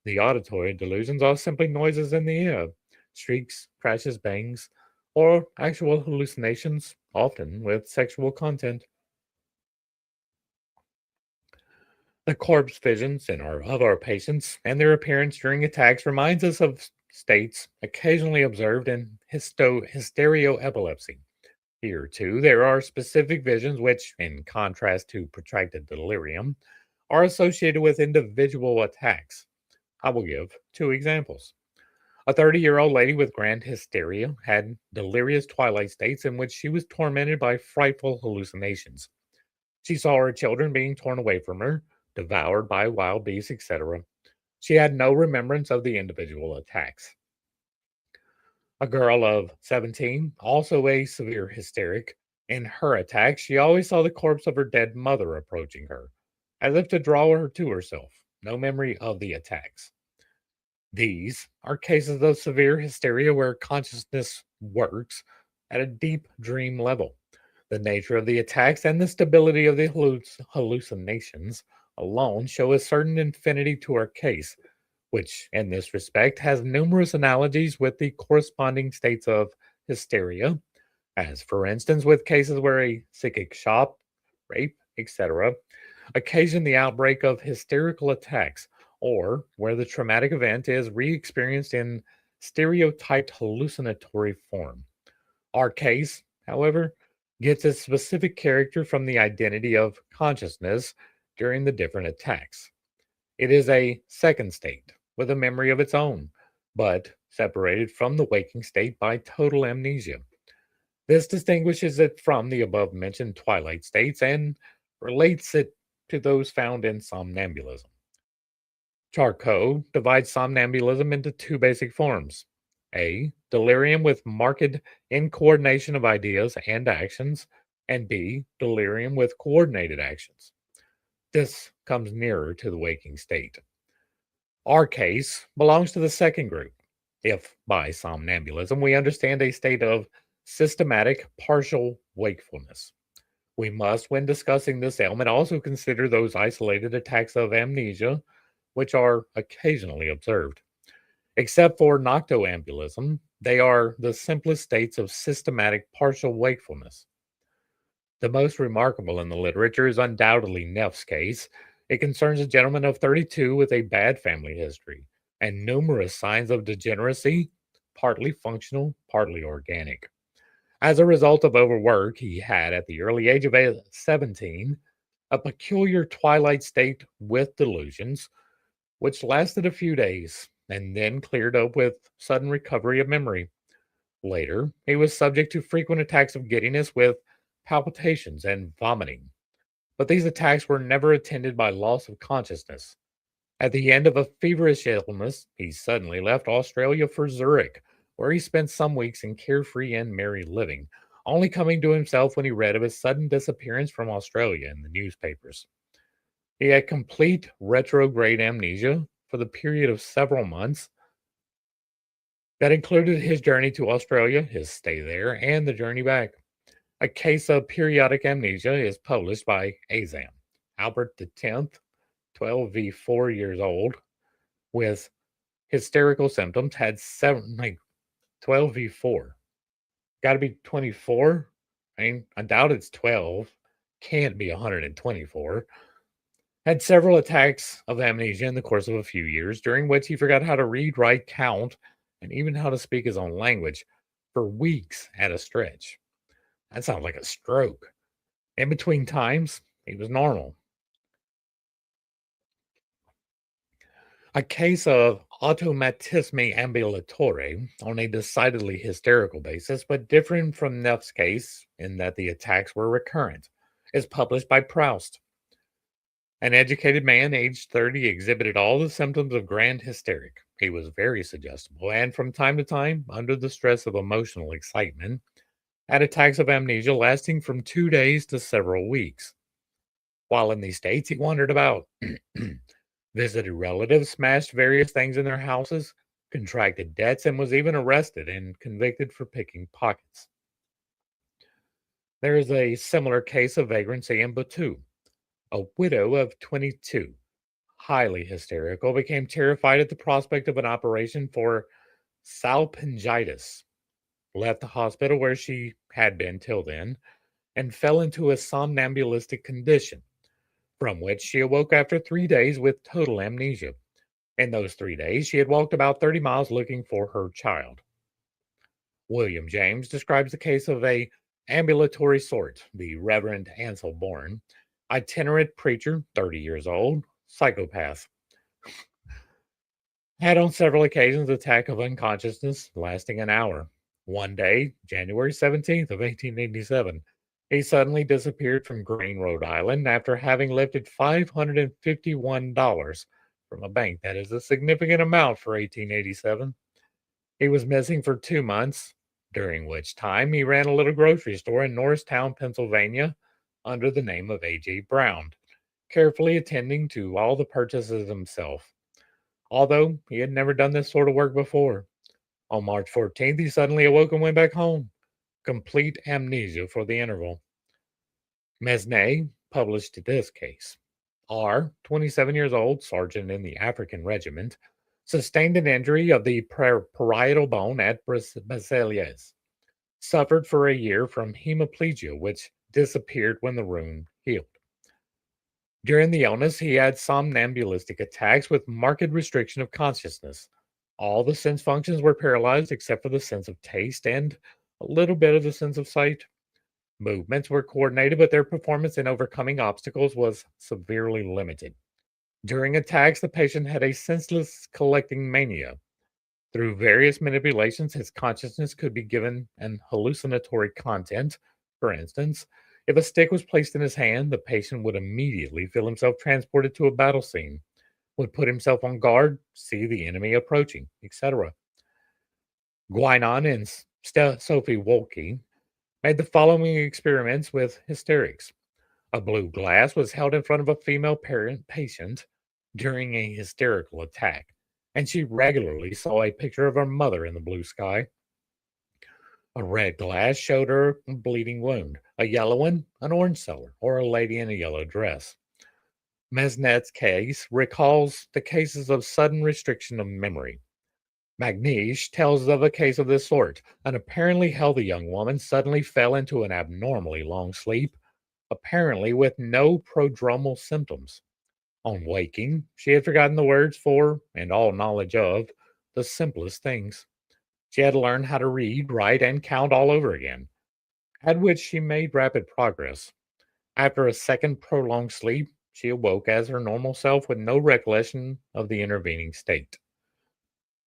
The auditory delusions are simply noises in the ear, shrieks, crashes, bangs, or actual hallucinations, often with sexual content. The corpse visions of our patients and their appearance during attacks reminds us of states occasionally observed in hysteroepilepsy. Here, too, there are specific visions which, in contrast to protracted delirium, are associated with individual attacks. I will give 2 examples. A 30-year-old lady with grand hysteria had delirious twilight states in which she was tormented by frightful hallucinations. She saw her children being torn away from her, devoured by wild beasts, etc. She had no remembrance of the individual attacks. A girl of 17, also a severe hysteric, in her attacks, she always saw the corpse of her dead mother approaching her, as if to draw her to herself. No memory of the attacks. These are cases of severe hysteria where consciousness works at a deep dream level. The nature of the attacks and the stability of the hallucinations alone show a certain infinity to our case, which in this respect has numerous analogies with the corresponding states of hysteria, as for instance with cases where a psychic shock, rape, etc., occasion the outbreak of hysterical attacks, or where the traumatic event is re experienced in stereotyped hallucinatory form. Our case, however, gets its specific character from the identity of consciousness during the different attacks. It is a second state with a memory of its own, but separated from the waking state by total amnesia. This distinguishes it from the above mentioned twilight states and relates it to those found in somnambulism. Charcot divides somnambulism into two basic forms: A, delirium with marked incoordination of ideas and actions, and B, delirium with coordinated actions. This comes nearer to the waking state. Our case belongs to the second group. If by somnambulism we understand a state of systematic partial wakefulness, we must, when discussing this ailment, also consider those isolated attacks of amnesia which are occasionally observed. Except for noctambulism, they are the simplest states of systematic partial wakefulness. The most remarkable in the literature is undoubtedly Neff's case. It concerns a gentleman of 32 with a bad family history and numerous signs of degeneracy, partly functional, partly organic. As a result of overwork, he had, at the early age of 17, a peculiar twilight state with delusions, which lasted a few days and then cleared up with sudden recovery of memory. Later, he was subject to frequent attacks of giddiness with palpitations and vomiting, but these attacks were never attended by loss of consciousness. At the end of a feverish illness, he suddenly left Australia for Zurich, where he spent some weeks in carefree and merry living, only coming to himself when he read of his sudden disappearance from Australia in the newspapers. He had complete retrograde amnesia for the period of several months that included his journey to Australia, his stay there, and the journey back. A case of periodic amnesia is published by Azam, Albert X, 12v 4 years old, with hysterical symptoms, had 12v4. Got to be 24. I mean, I doubt it's 12. Can't be 124. Had several attacks of amnesia in the course of a few years, during which he forgot how to read, write, count, and even how to speak his own language for weeks at a stretch. That sounds like a stroke. In between times, he was normal. A case of automatisme ambulatory on a decidedly hysterical basis, but different from Neff's case in that the attacks were recurrent, is published by Proust. An educated man, aged 30, exhibited all the symptoms of grand hysteric. He was very suggestible, and from time to time, under the stress of emotional excitement, had attacks of amnesia lasting from 2 days to several weeks. While in these states, he wandered about, visited relatives, smashed various things in their houses, contracted debts, and was even arrested and convicted for picking pockets. There is a similar case of vagrancy in Batu. A widow of 22, highly hysterical, became terrified at the prospect of an operation for salpingitis, left the hospital where she had been till then, and fell into a somnambulistic condition, from which she awoke after 3 days with total amnesia. In those 3 days, she had walked about 30 miles looking for her child. William James describes the case of a ambulatory sort, the Reverend Ansel Bourne, itinerant preacher, 30 years old, psychopath. Had on several occasions attack of unconsciousness lasting an hour. One day, January 17th of 1887, he suddenly disappeared from Green, Rhode Island after having lifted $551 from a bank. That is a significant amount for 1887. He was missing for 2 months, during which time he ran a little grocery store in Norristown, Pennsylvania, under the name of A.J. Brown, carefully attending to all the purchases himself, although he had never done this sort of work before. On March 14th, he suddenly awoke and went back home. Complete amnesia for the interval. Mesnay published this case. R, 27 years old, sergeant in the African regiment, sustained an injury of the parietal bone at Basiliez. Suffered for a year from hemiplegia, which disappeared when the wound healed. During the illness, he had somnambulistic attacks with marked restriction of consciousness. All the sense functions were paralyzed except for the sense of taste and a little bit of the sense of sight. Movements were coordinated, but their performance in overcoming obstacles was severely limited. During attacks, the patient had a senseless collecting mania. Through various manipulations, his consciousness could be given an hallucinatory content. For instance, if a stick was placed in his hand, the patient would immediately feel himself transported to a battle scene, would put himself on guard, see the enemy approaching, etc. Guinan and Sophie Wolke made the following experiments with hysterics. A blue glass was held in front of a female patient during a hysterical attack, and she regularly saw a picture of her mother in the blue sky. A red glass showed her a bleeding wound, a yellow one, an orange cellar, or a lady in a yellow dress. Mesnet's case recalls the cases of sudden restriction of memory. Magnish tells of a case of this sort. An apparently healthy young woman suddenly fell into an abnormally long sleep, apparently with no prodromal symptoms. On waking, she had forgotten the words for, and all knowledge of, the simplest things. She had to learn how to read, write, and count all over again, at which she made rapid progress. After a second prolonged sleep, she awoke as her normal self with no recollection of the intervening state.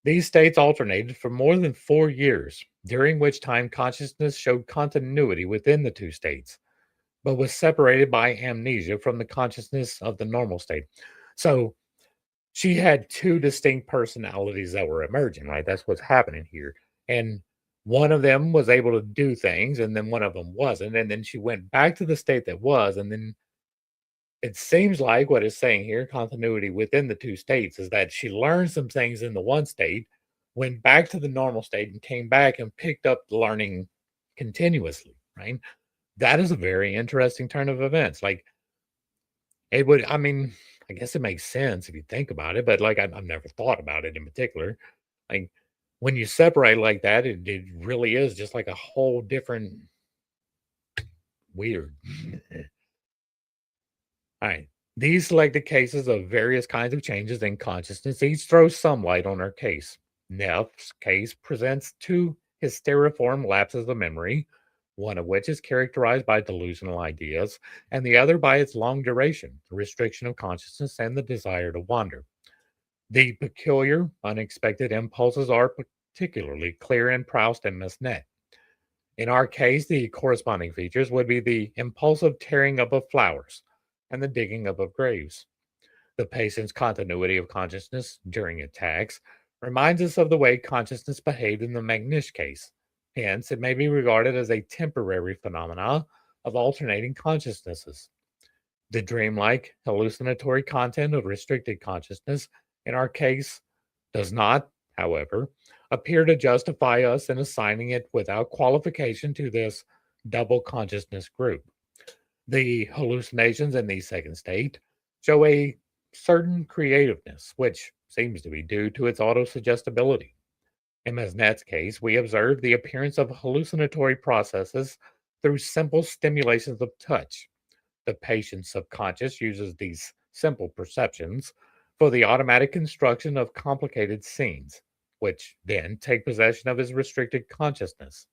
These states alternated for more than 4 years, during which time consciousness showed continuity within the two states, but was separated by amnesia from the consciousness of the normal state. So she had two distinct personalities that were emerging, right? That's what's happening here. And one of them was able to do things, and then one of them wasn't. And then she went back to the state that was, and then it seems like what it's saying here, continuity within the two states, is that she learned some things in the one state, went back to the normal state, and came back and picked up learning continuously, right? That is a very interesting turn of events. Like, it would, I mean, I guess it makes sense if you think about it, but like, I've never thought about it in particular. Like, when you separate like that, it really is just like a whole different weird. All right. These selected cases of various kinds of changes in consciousness each throw some light on our case. Neff's case presents two hysteriform lapses of memory, one of which is characterized by delusional ideas, and the other by its long duration, the restriction of consciousness, and the desire to wander. The peculiar, unexpected impulses are particularly clear in Proust and Massenet. In our case, the corresponding features would be the impulsive tearing up of flowers and the digging up of graves. The patient's continuity of consciousness during attacks reminds us of the way consciousness behaved in the Magnish case. Hence, it may be regarded as a temporary phenomena of alternating consciousnesses. The dreamlike, hallucinatory content of restricted consciousness, in our case, does not, however, appear to justify us in assigning it without qualification to this double consciousness group. The hallucinations in the second state show a certain creativeness, which seems to be due to its autosuggestibility. In Mesnet's case, we observe the appearance of hallucinatory processes through simple stimulations of touch. The patient's subconscious uses these simple perceptions for the automatic construction of complicated scenes, which then take possession of his restricted consciousness.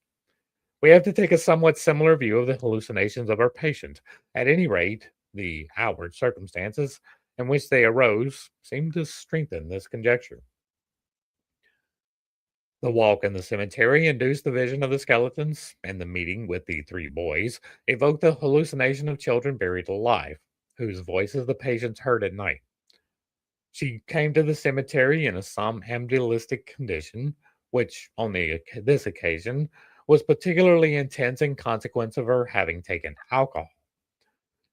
We have to take a somewhat similar view of the hallucinations of our patient. At any rate, the outward circumstances in which they arose seem to strengthen this conjecture. The walk in the cemetery induced the vision of the skeletons, and the meeting with the three boys evoked the hallucination of children buried alive, whose voices the patients heard at night. She came to the cemetery in a somnambulistic condition, which on this occasion was particularly intense in consequence of her having taken alcohol.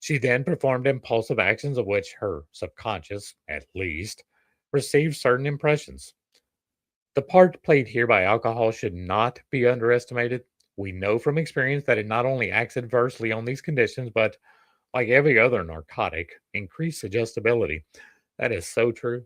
She then performed impulsive actions of which her subconscious, at least, received certain impressions. The part played here by alcohol should not be underestimated. We know from experience that it not only acts adversely on these conditions, but like every other narcotic, increase suggestibility. That is so true.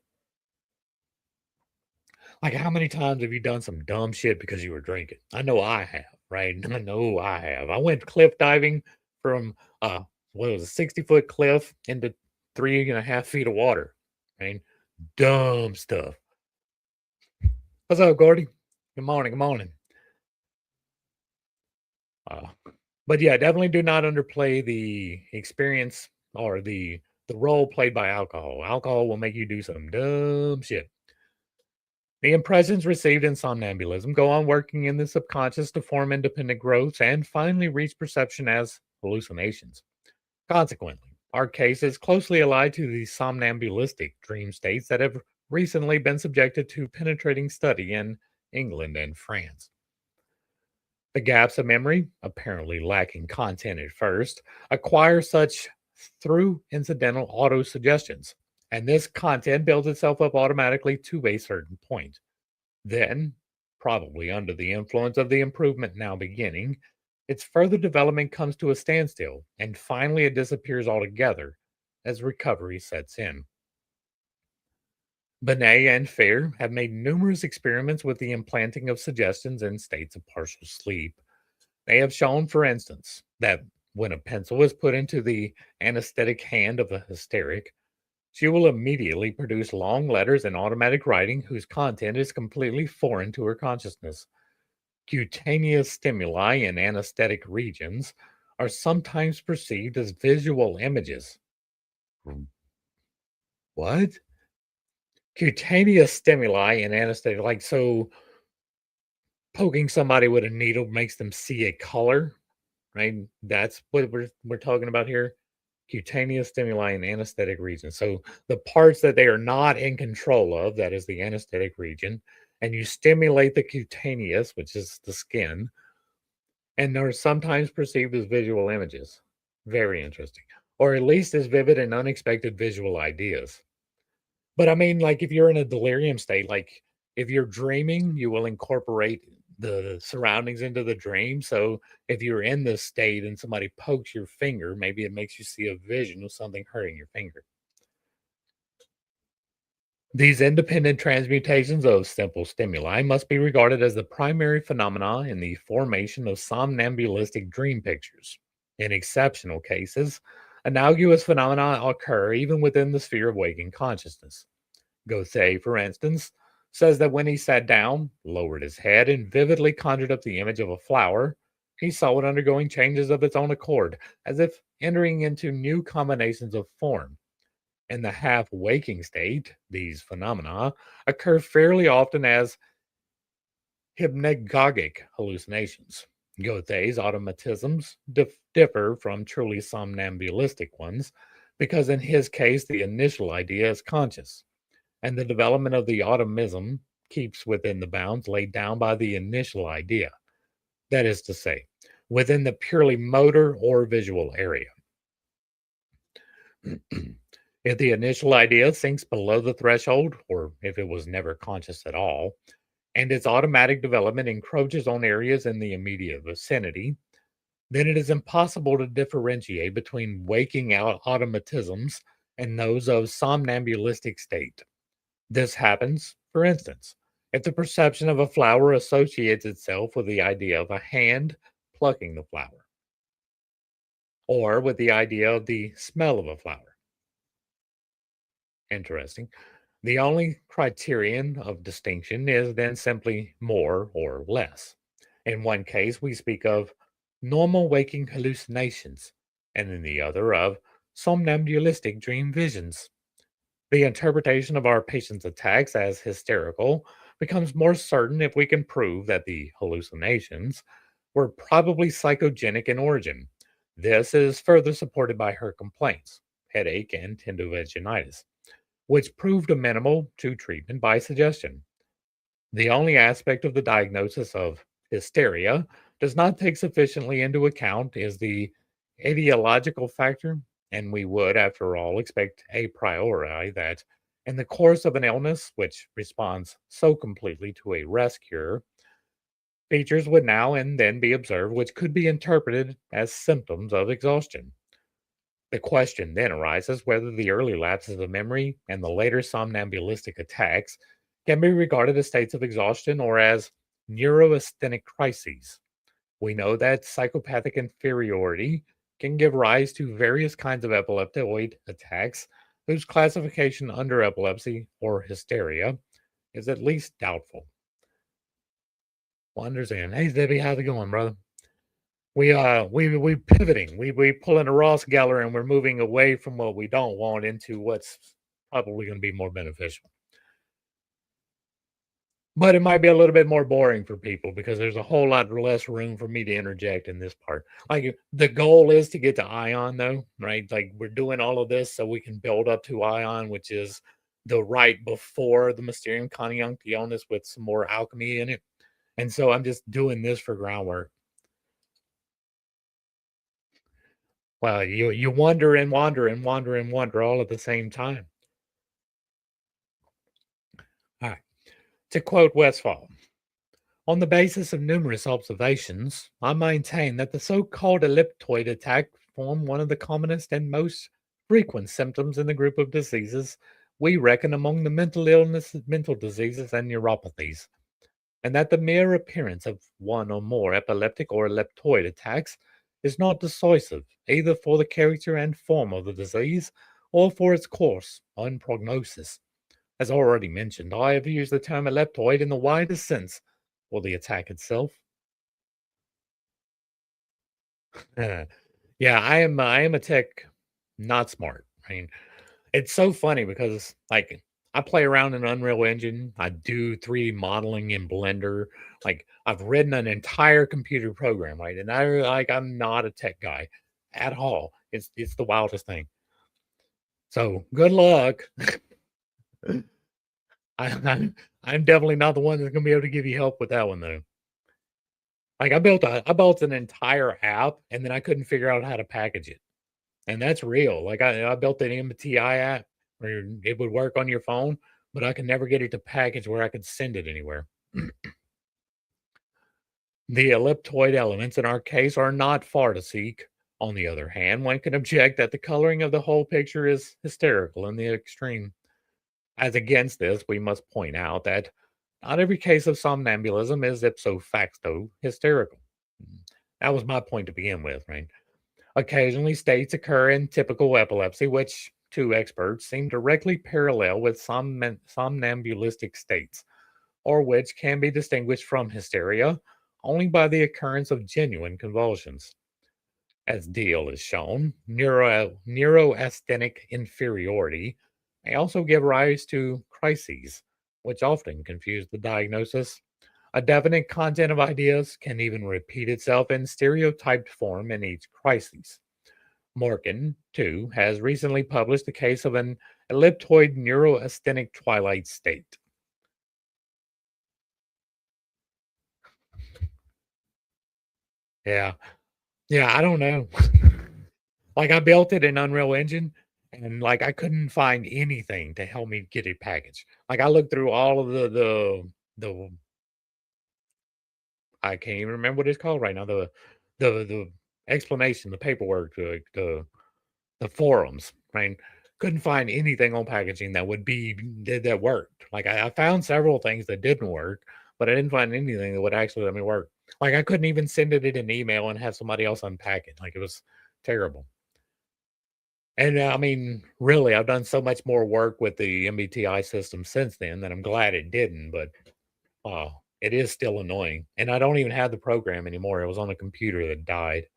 Like, how many times have you done some dumb shit because you were drinking? I know I have, right? I know I have. I went cliff diving from what was a 60-foot cliff into 3.5 feet of water. Right? Dumb stuff. What's up, Gordy? Good morning. Good morning. Uh, but yeah, definitely do not underplay the experience or the role played by alcohol. Alcohol will make you do some dumb shit. The impressions received in somnambulism go on working in the subconscious to form independent growths and finally reach perception as hallucinations. Consequently, our case is closely allied to the somnambulistic dream states that have recently been subjected to penetrating study in England and France. The gaps of memory, apparently lacking content at first, acquire such through incidental autosuggestions, and this content builds itself up automatically to a certain point. Then, probably under the influence of the improvement now beginning, its further development comes to a standstill, and finally it disappears altogether as recovery sets in. Benet and Fair have made numerous experiments with the implanting of suggestions in states of partial sleep. They have shown, for instance, that when a pencil is put into the anesthetic hand of a hysteric, she will immediately produce long letters in automatic writing whose content is completely foreign to her consciousness. Cutaneous stimuli in anesthetic regions are sometimes perceived as visual images. What? Cutaneous stimuli in anesthetic, like so poking somebody with a needle makes them see a color, right? That's what we're talking about here. Cutaneous stimuli in anesthetic regions. So the parts that they are not in control of, that is the anesthetic region, and you stimulate the cutaneous, which is the skin, and they're sometimes perceived as visual images. Very interesting. Or at least as vivid and unexpected visual ideas. But I mean, like if you're in a delirium state, like if you're dreaming, you will incorporate the surroundings into the dream. So if you're in this state and somebody pokes your finger, maybe it makes you see a vision of something hurting your finger. These independent transmutations of simple stimuli must be regarded as the primary phenomena in the formation of somnambulistic dream pictures. In exceptional cases, analogous phenomena occur even within the sphere of waking consciousness. Gauthier, for instance, says that when he sat down, lowered his head, and vividly conjured up the image of a flower, he saw it undergoing changes of its own accord, as if entering into new combinations of form. In the half waking state, these phenomena occur fairly often as hypnagogic hallucinations. Gauthier's automatisms differ from truly somnambulistic ones because, in his case, the initial idea is conscious and the development of the automism keeps within the bounds laid down by the initial idea. That is to say, within the purely motor or visual area. If the initial idea sinks below the threshold, or if it was never conscious at all, and its automatic development encroaches on areas in the immediate vicinity, then it is impossible to differentiate between waking out automatisms and those of somnambulistic state. This happens, for instance, if the perception of a flower associates itself with the idea of a hand plucking the flower, or with the idea of the smell of a flower. Interesting. The only criterion of distinction is then simply more or less. In one case, we speak of normal waking hallucinations, and in the other of somnambulistic dream visions. The interpretation of our patient's attacks as hysterical becomes more certain if we can prove that the hallucinations were probably psychogenic in origin. This is further supported by her complaints, headache and tendovaginitis, which proved amenable to treatment by suggestion. The only aspect of the diagnosis of hysteria does not take sufficiently into account is the etiological factor, and we would, after all, expect a priori that in the course of an illness which responds so completely to a rest cure, features would now and then be observed which could be interpreted as symptoms of exhaustion. The question then arises whether the early lapses of memory and the later somnambulistic attacks can be regarded as states of exhaustion or as neurasthenic crises. We know that psychopathic inferiority can give rise to various kinds of epileptoid attacks, whose classification under epilepsy or hysteria is at least doubtful. Well, understand. Hey Debbie, how's it going, brother? We pivoting. We pulling a Ross Geller and we're moving away from what we don't want into what's probably going to be more beneficial. But it might be a little bit more boring for people because there's a whole lot less room for me to interject in this part. Like the goal is to get to Ion though, right? Like we're doing all of this so we can build up to Ion, which is the right before the Mysterium Conjunctionis with some more alchemy in it. And so I'm just doing this for groundwork. Well, you wonder and wander and wander and wander all at the same time. All right. To quote Westphal, on the basis of numerous observations, I maintain that the so-called elliptoid attack form one of the commonest and most frequent symptoms in the group of diseases we reckon among the mental illnesses, mental diseases, and neuropathies, and that the mere appearance of one or more epileptic or elliptoid attacks is not decisive either for the character and form of the disease or for its course and prognosis. As already mentioned, I have used the term elliptoid in the widest sense for the attack itself. Yeah, I am a tech not smart. I mean, it's so funny because like I play around in Unreal Engine, I do 3D modeling in Blender. Like I've written an entire computer program, right? And I'm not a tech guy at all. It's the wildest thing. So good luck. I'm definitely not the one that's gonna be able to give you help with that one though. Like I built an entire app and then I couldn't figure out how to package it. And that's real. Like I built an MTI app where it would work on your phone, but I could never get it to package where I could send it anywhere. The elliptoid elements in our case are not far to seek. On the other hand, one can object that the coloring of the whole picture is hysterical in the extreme. As against this, we must point out that not every case of somnambulism is ipso facto hysterical. That was my point to begin with, right? Occasionally, states occur in typical epilepsy, which to experts seem directly parallel with somnambulistic states, or which can be distinguished from hysteria only by the occurrence of genuine convulsions. As Deal is shown, neuroasthenic inferiority may also give rise to crises, which often confuse the diagnosis. A definite content of ideas can even repeat itself in stereotyped form in each crisis. Morgan, too, has recently published the case of an elliptoid neuroasthenic twilight state. Yeah. Yeah, I don't know. Like I built it in Unreal Engine and like I couldn't find anything to help me get it packaged. Like I looked through all of the I can't even remember what it's called right now. The explanation, the paperwork, the forums, right? Couldn't find anything on packaging that would be that worked. Like I found several things that didn't work, but I didn't find anything that would actually let me work. Like I couldn't even send it in an email and have somebody else unpack it. Like it was terrible. And I mean, really, I've done so much more work with the MBTI system since then that I'm glad it didn't. But it is still annoying, and I don't even have the program anymore. It was on a computer that died.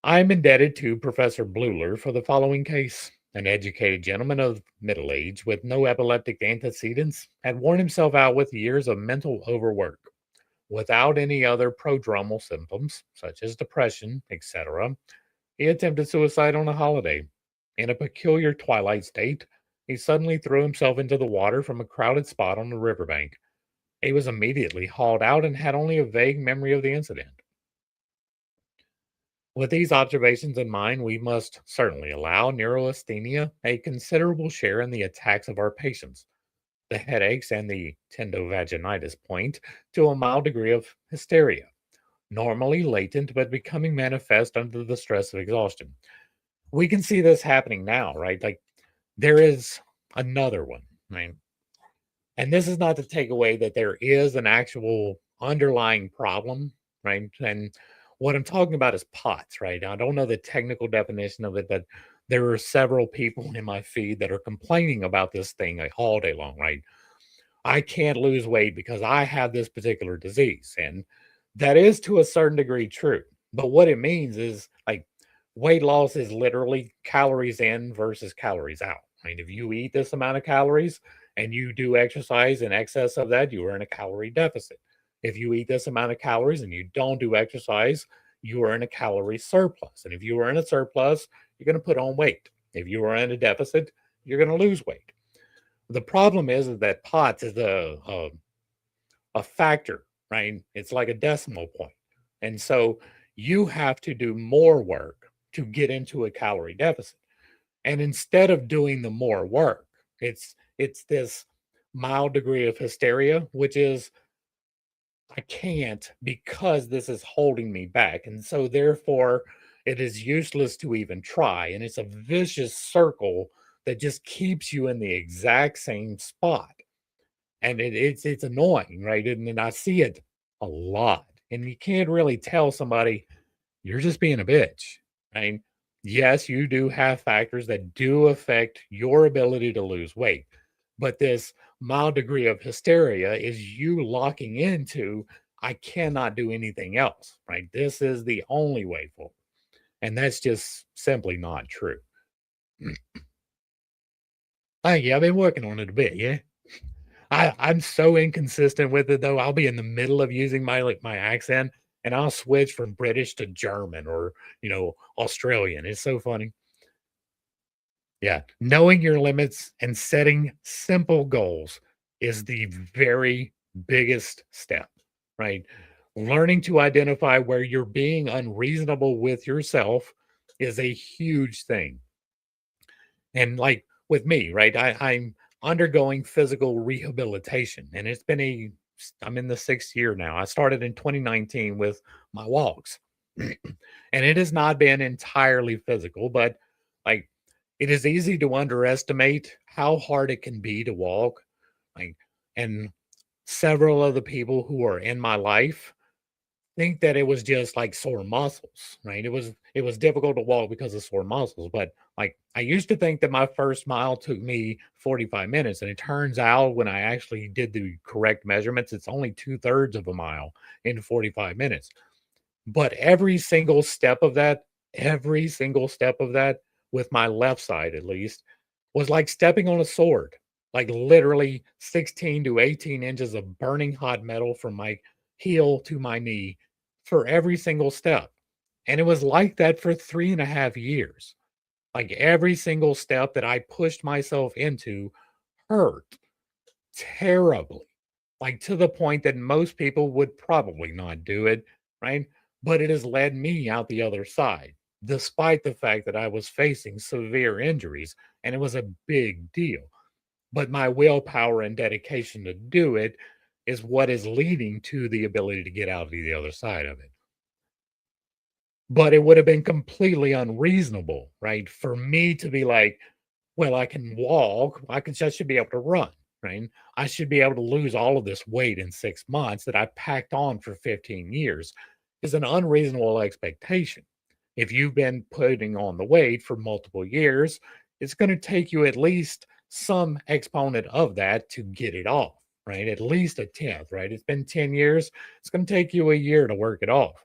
I'm indebted to Professor Bleuler for the following case. An educated gentleman of middle age with no epileptic antecedents had worn himself out with years of mental overwork. Without any other prodromal symptoms, such as depression, etc., he attempted suicide on a holiday. In a peculiar twilight state, he suddenly threw himself into the water from a crowded spot on the riverbank. He was immediately hauled out and had only a vague memory of the incident. With these observations in mind, we must certainly allow neurasthenia a considerable share in the attacks of our patients. The headaches and the tendovaginitis point to a mild degree of hysteria. normally latent but becoming manifest under the stress of exhaustion. We can see this happening now, right? Like there is another one, right? And this is not to take away that there is an actual underlying problem, right? And what I'm talking about is POTS, right? I don't know the technical definition of it, but there are several people in my feed that are complaining about this thing like all day long, right? I can't lose weight because I have this particular disease. And that is to a certain degree true. But what it means is like weight loss is literally calories in versus calories out. Right? If you eat this amount of calories and you do exercise in excess of that, you are in a calorie deficit. If you eat this amount of calories and you don't do exercise, you are in a calorie surplus. And if you are in a surplus, you're going to put on weight. If you are in a deficit, you're going to lose weight. The problem is that POTS is a factor, right? It's like a decimal point. And so you have to do more work to get into a calorie deficit. And instead of doing the more work, it's this mild degree of hysteria, which is I can't because this is holding me back. And so therefore it is useless to even try. And it's a vicious circle that just keeps you in the exact same spot. And it's annoying, right? And I see it a lot. And you can't really tell somebody you're just being a bitch, right? Yes, you do have factors that do affect your ability to lose weight, but this mild degree of hysteria is you locking into, I cannot do anything else, right? This is the only way forward. And that's just simply not true. Thank you. I've been working on it a bit, yeah. I'm so inconsistent with it though. I'll be in the middle of using my accent and I'll switch from British to German or, Australian. It's so funny. Yeah. Knowing your limits and setting simple goals is the very biggest step, right? Learning to identify where you're being unreasonable with yourself is a huge thing. And like with me, right? I'm undergoing physical rehabilitation, and I'm in the 6th year now. I started in 2019 with my walks, and it has not been entirely physical, but like it is easy to underestimate how hard it can be to walk. Like, and several of the people who are in my life think that it was just like sore muscles, right? It was difficult to walk because of sore muscles, but like I used to think that my first mile took me 45 minutes, and it turns out when I actually did the correct measurements, it's only 2/3 of a mile in 45 minutes. But every single step of that, with my left side at least, was like stepping on a sword. Like literally 16 to 18 inches of burning hot metal from my heel to my knee for every single step. And it was like that for 3.5 years. Like every single step that I pushed myself into hurt terribly, like to the point that most people would probably not do it, right? But it has led me out the other side, despite the fact that I was facing severe injuries and it was a big deal. But my willpower and dedication to do it is what is leading to the ability to get out the other side of it. But it would have been completely unreasonable, right? For me to be like, well, I can walk, I should be able to run, right? I should be able to lose all of this weight in 6 months that I packed on for 15 years is an unreasonable expectation. If you've been putting on the weight for multiple years, it's going to take you at least some exponent of that to get it off, right? At least a tenth, right? It's been 10 years. It's going to take you a year to work it off.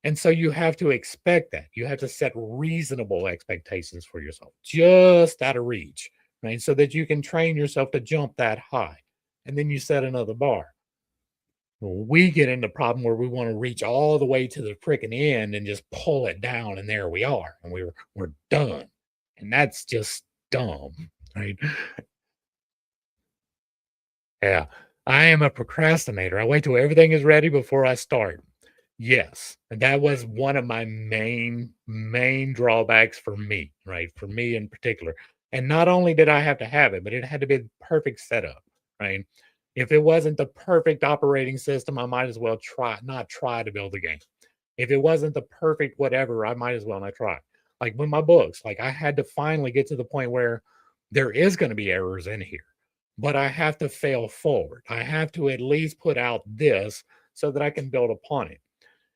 And so you have to expect that. You have to set reasonable expectations for yourself, just out of reach, right? So that you can train yourself to jump that high. And then you set another bar. Well, we get in the problem where we want to reach all the way to the freaking end and just pull it down, and there we are, and we're done. And that's just dumb, right? Yeah. I am a procrastinator. I wait till everything is ready before I start. Yes, and that was one of my main drawbacks for me, right? For me in particular. And not only did I have to have it, but it had to be the perfect setup, right? If it wasn't the perfect operating system, I might as well not try to build a game. If it wasn't the perfect whatever, I might as well not try. Like with my books, like I had to finally get to the point where there is going to be errors in here, but I have to fail forward. I have to at least put out this so that I can build upon it.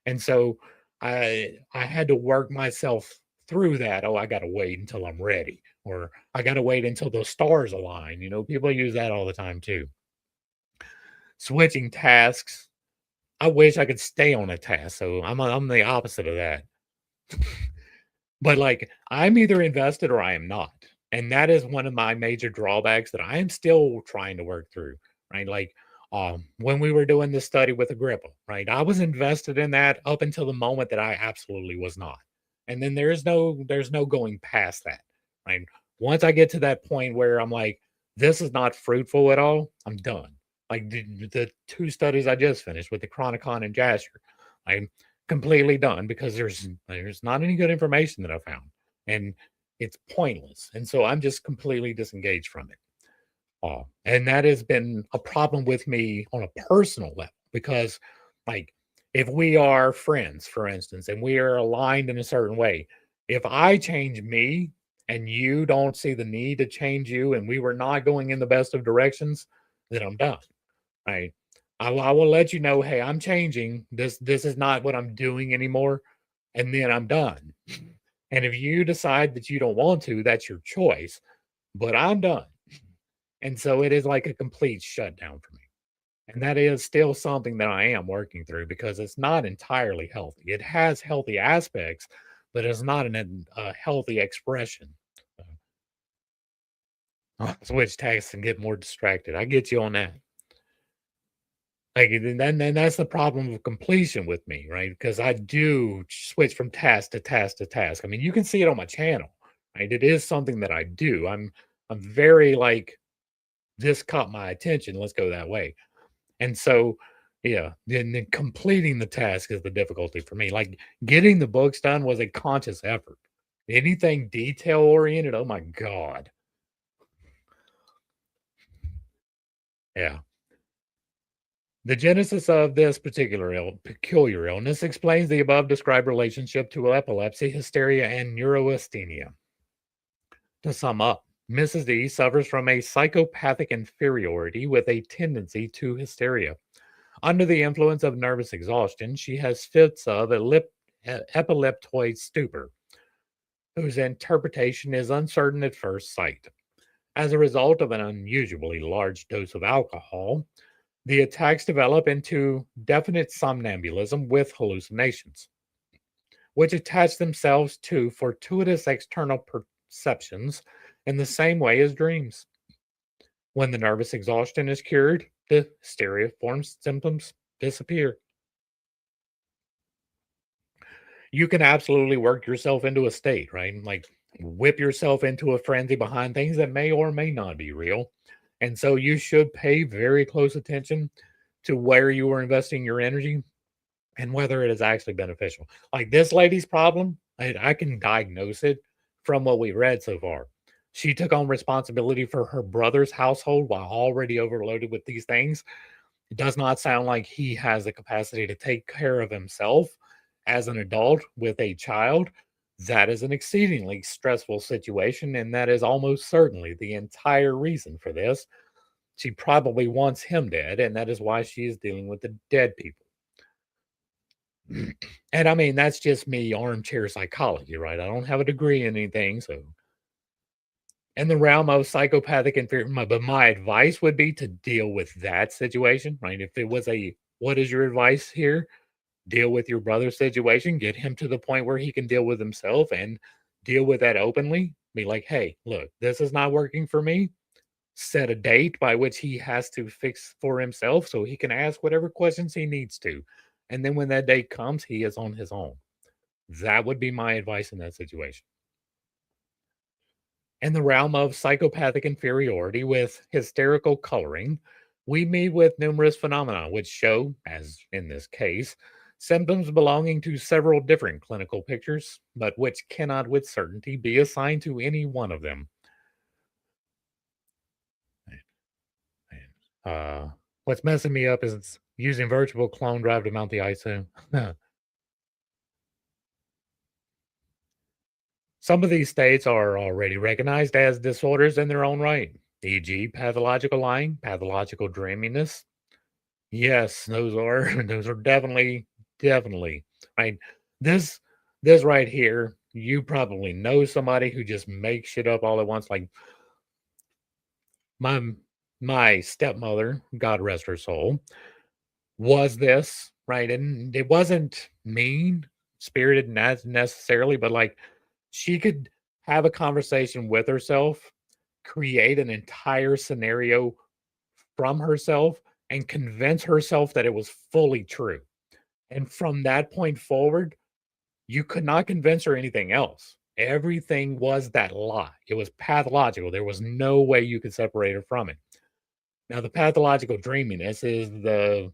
And so I had to work myself through that. Oh, I got to wait until I'm ready, or I got to wait until the stars align. You know, people use that all the time too. Switching tasks. I wish I could stay on a task. So I'm the opposite of that. But like I'm either invested or I am not. And that is one of my major drawbacks that I am still trying to work through, right? Like when we were doing this study with Agrippa, right? I was invested in that up until the moment that I absolutely was not. And then there's no going past that, right? Once I get to that point where I'm like, this is not fruitful at all, I'm done. Like the two studies I just finished with the Chronicon and Jasher, I'm completely done because there's not any good information that I found, and it's pointless. And so I'm just completely disengaged from it. And that has been a problem with me on a personal level because, like, if we are friends, for instance, and we are aligned in a certain way, if I change me and you don't see the need to change you, and we were not going in the best of directions, then I'm done. Right. I will let you know, hey, I'm changing. This is not what I'm doing anymore. And then I'm done. And if you decide that you don't want to, that's your choice. But I'm done. And so it is like a complete shutdown for me. And that is still something that I am working through because it's not entirely healthy. It has healthy aspects, but it's not a healthy expression. Switch tasks and get more distracted. I get you on that. Like, and then that's the problem of completion with me, right? Because I do switch from task to task to task. I mean, you can see it on my channel, right? It is something that I do. I'm very like this caught my attention. Let's go that way. And so, yeah, then completing the task is the difficulty for me. Like getting the books done was a conscious effort. Anything detail oriented, oh my God. Yeah. The genesis of this particular peculiar illness explains the above described relationship to epilepsy, hysteria, and neurasthenia. To sum up, Mrs. D suffers from a psychopathic inferiority with a tendency to hysteria. Under the influence of nervous exhaustion, she has fits of epileptoid stupor, whose interpretation is uncertain at first sight. As a result of an unusually large dose of alcohol, the attacks develop into definite somnambulism with hallucinations, which attach themselves to fortuitous external perceptions in the same way as dreams. When the nervous exhaustion is cured, the hysteriform symptoms disappear. You can absolutely work yourself into a state, right? Like whip yourself into a frenzy behind things that may or may not be real. And so you should pay very close attention to where you are investing your energy and whether it is actually beneficial. Like this lady's problem, I can diagnose it from what we read so far. She took on responsibility for her brother's household while already overloaded with these things. It does not sound like he has the capacity to take care of himself as an adult with a child. That is an exceedingly stressful situation, and that is almost certainly the entire reason for this. She probably wants him dead, and that is why she is dealing with the dead people. And I mean, that's just me armchair psychology, right? I don't have a degree in anything. So, in the realm of psychopathic and fear, but my advice would be to deal with that situation, right? If it was what is your advice here? Deal with your brother's situation, get him to the point where he can deal with himself and deal with that openly. Be like, hey, look, this is not working for me. Set a date by which he has to fix for himself so he can ask whatever questions he needs to. And then when that date comes, he is on his own. That would be my advice in that situation. In the realm of psychopathic inferiority with hysterical coloring, we meet with numerous phenomena which show, as in this case, symptoms belonging to several different clinical pictures, but which cannot with certainty be assigned to any one of them. What's messing me up is using virtual clone drive to mount the ISO. Some of these states are already recognized as disorders in their own right, e.g., pathological lying, pathological dreaminess. Yes, those are those are definitely right. This this right here, you probably know somebody who just makes shit up all at once. Like my my stepmother, God rest her soul, was this right, and it wasn't mean spirited necessarily, but like she could have a conversation with herself, create an entire scenario from herself, and convince herself that it was fully true. And from that point forward, you could not convince her anything else. Everything was that lie. It was pathological. There was no way you could separate her from it. Now, the pathological dreaminess is the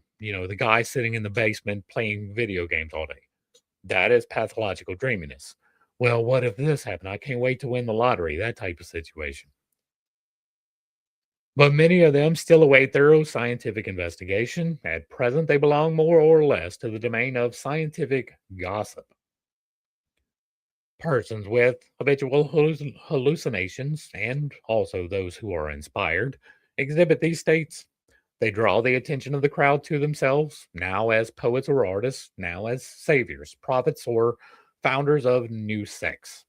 guy sitting in the basement playing video games all day. That is pathological dreaminess. Well, what if this happened? I can't wait to win the lottery, that type of situation. But many of them still await thorough scientific investigation. At present, they belong more or less to the domain of scientific gossip. Persons with habitual hallucinations, and also those who are inspired, exhibit these states. They draw the attention of the crowd to themselves, now as poets or artists, now as saviors, prophets, or founders of new sects.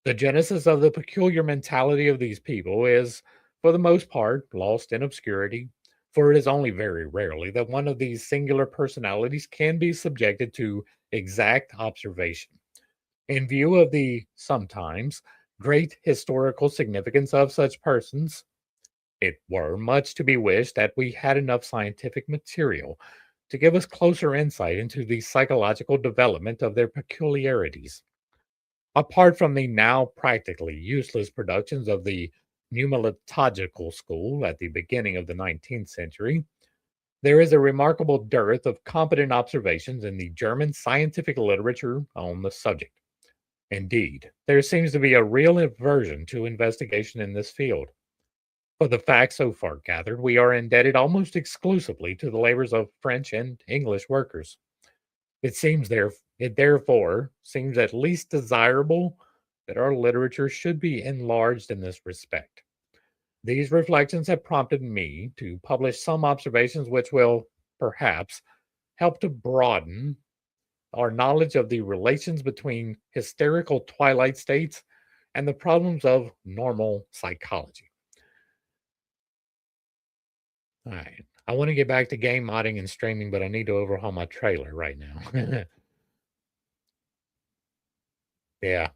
The genesis of the peculiar mentality of these people is, for the most part, lost in obscurity, for it is only very rarely that one of these singular personalities can be subjected to exact observation. In view of the sometimes great historical significance of such persons, it were much to be wished that we had enough scientific material to give us closer insight into the psychological development of their peculiarities. Apart from the now practically useless productions of the pneumatological school at the beginning of the 19th century, there is a remarkable dearth of competent observations in the German scientific literature on the subject. Indeed, there seems to be a real aversion to investigation in this field. For the facts so far gathered, we are indebted almost exclusively to the labors of French and English workers. It therefore seems at least desirable that our literature should be enlarged in this respect. These reflections have prompted me to publish some observations which will, perhaps, help to broaden our knowledge of the relations between hysterical twilight states and the problems of normal psychology. All right. I want to get back to game modding and streaming, but I need to overhaul my trailer right now. Yeah.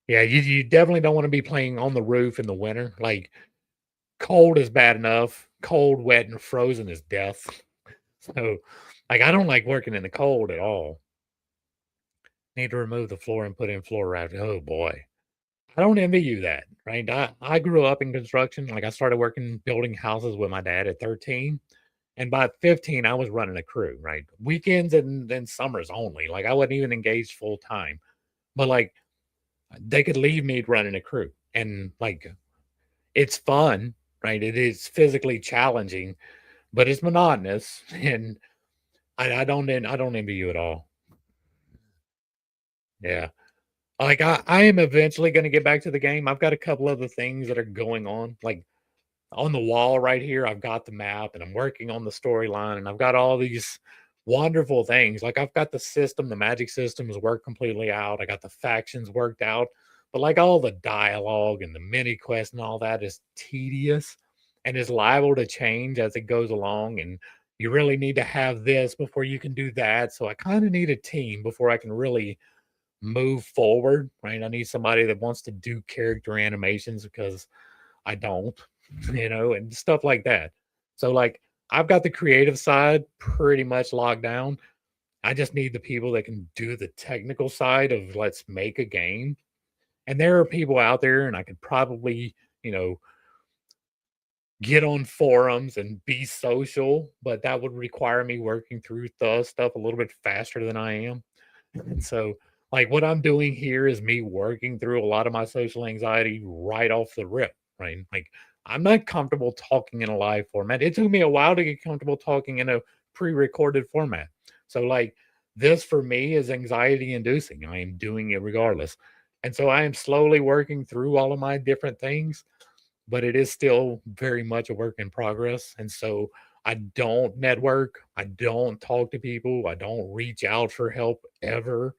Yeah, you definitely don't want to be playing on the roof in the winter. Like cold is bad enough. Cold, wet, and frozen is death. So, like, I don't like working in the cold at all. Need to remove the floor and put in floor wrap. Oh boy. I don't envy you that, right? I grew up in construction. Like I started working building houses with my dad at 13. And by 15, I was running a crew, right? Weekends and then summers only. Like I wasn't even engaged full time. But like they could leave me running a crew. And like it's fun, right? It is physically challenging, but it's monotonous. And I don't envy you at all. Yeah. Like I am eventually gonna get back to the game. I've got a couple other things that are going on. Like on the wall right here, I've got the map and I'm working on the storyline and I've got all these wonderful things. Like I've got the system, the magic system is worked completely out. I got the factions worked out, but like all the dialogue and the mini quest and all that is tedious and is liable to change as it goes along. And you really need to have this before you can do that. So I kind of need a team before I can really move forward, right? I need somebody that wants to do character animations because I don't, and stuff like that. So, like, I've got the creative side pretty much locked down. I just need the people that can do the technical side of let's make a game. And there are people out there, and I could probably, you know, get on forums and be social, but that would require me working through the stuff a little bit faster than I am. And so, like, what I'm doing here is me working through a lot of my social anxiety right off the rip, right? Like, I'm not comfortable talking in a live format. It took me a while to get comfortable talking in a pre-recorded format. So like this for me is anxiety inducing. I am doing it regardless. And so I am slowly working through all of my different things, but it is still very much a work in progress. And so I don't network, I don't talk to people, I don't reach out for help ever.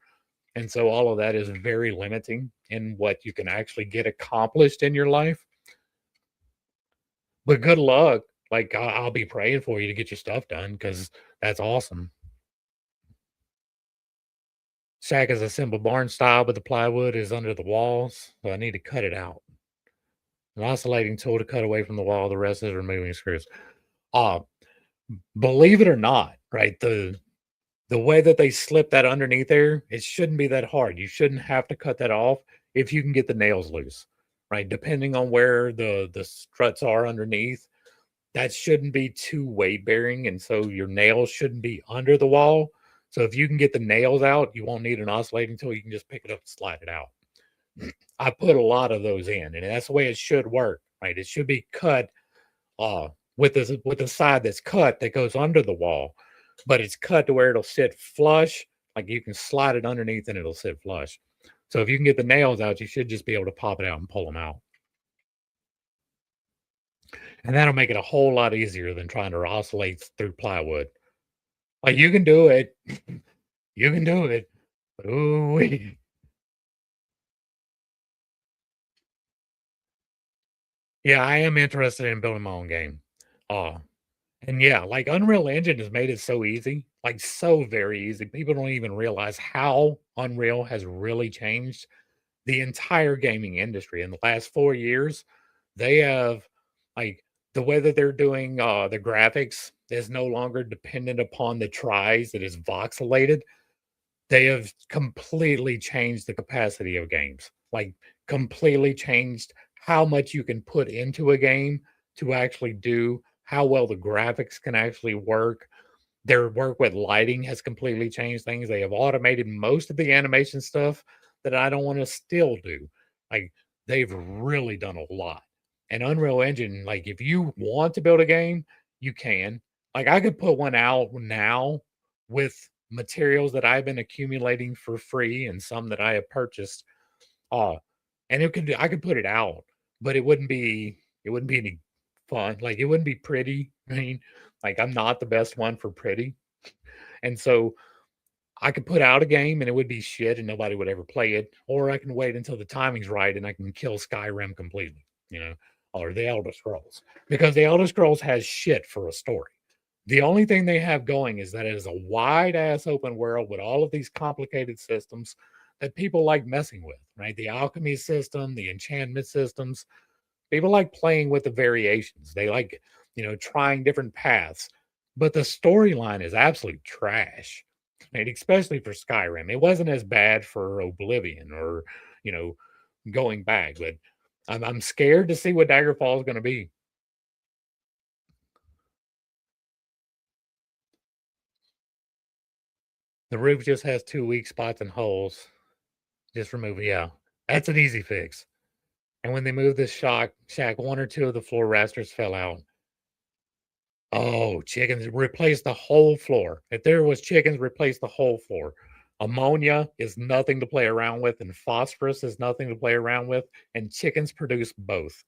And so all of that is very limiting in what you can actually get accomplished in your life. But good luck. Like, I'll be praying for you to get your stuff done because that's awesome. Shack is a simple barn style, but the plywood is under the walls, so I need to cut it out. An oscillating tool to cut away from the wall. The rest is removing screws. Uh, Believe it or not, right? The way that they slip that underneath there, it shouldn't be that hard. You shouldn't have to cut that off if you can get the nails loose, right? Depending on where the struts are underneath, that shouldn't be too weight bearing, and so your nails shouldn't be under the wall. So if you can get the nails out, you won't need an oscillating tool. You can just pick it up and slide it out. I put a lot of those in, and that's the way it should work, right? It should be cut with the side that's cut that goes under the wall, but it's cut to where it'll sit flush. Like you can slide it underneath and it'll sit flush. So if you can get the nails out, you should just be able to pop it out and pull them out. And that'll make it a whole lot easier than trying to oscillate through plywood. Like you can do it. You can do it. But ooh, yeah, I am interested in building my own game. Uh, and yeah, like Unreal Engine has made it so easy, like so very easy. People don't even realize how Unreal has really changed the entire gaming industry in the last 4 years. They have like the way that they're doing the graphics is no longer dependent upon the tries that is voxelated. They have completely changed the capacity of games, like completely changed how much you can put into a game to actually do, how well the graphics can actually work. Their work with lighting has completely changed things. They have automated most of the animation stuff that I don't want to still do. Like they've really done a lot. And Unreal Engine, like if you want to build a game, you can. Like I could put one out now with materials that I've been accumulating for free and some that I have purchased. Uh, and I could put it out, but it wouldn't be any fun. Like it wouldn't be pretty. I mean, like I'm not the best one for pretty. And so I could put out a game and it would be shit and nobody would ever play it. Or I can wait until the timing's right and I can kill Skyrim completely, you know, or the Elder Scrolls. Because the Elder Scrolls has shit for a story. The only thing they have going is that it is a wide ass open world with all of these complicated systems that people like messing with, right? The alchemy system, the enchantment systems. People like playing with the variations. They like, trying different paths. But the storyline is absolute trash. And especially for Skyrim. It wasn't as bad for Oblivion or, you know, going back, but I'm scared to see what Daggerfall is going to be. The roof just has two weak spots and holes. Just remove it. Yeah, that's an easy fix. And when they moved this shack, one or two of the floor rafters fell out. Oh, chickens, replace the whole floor. If there was chickens, replace the whole floor. Ammonia is nothing to play around with, and phosphorus is nothing to play around with, and chickens produce both.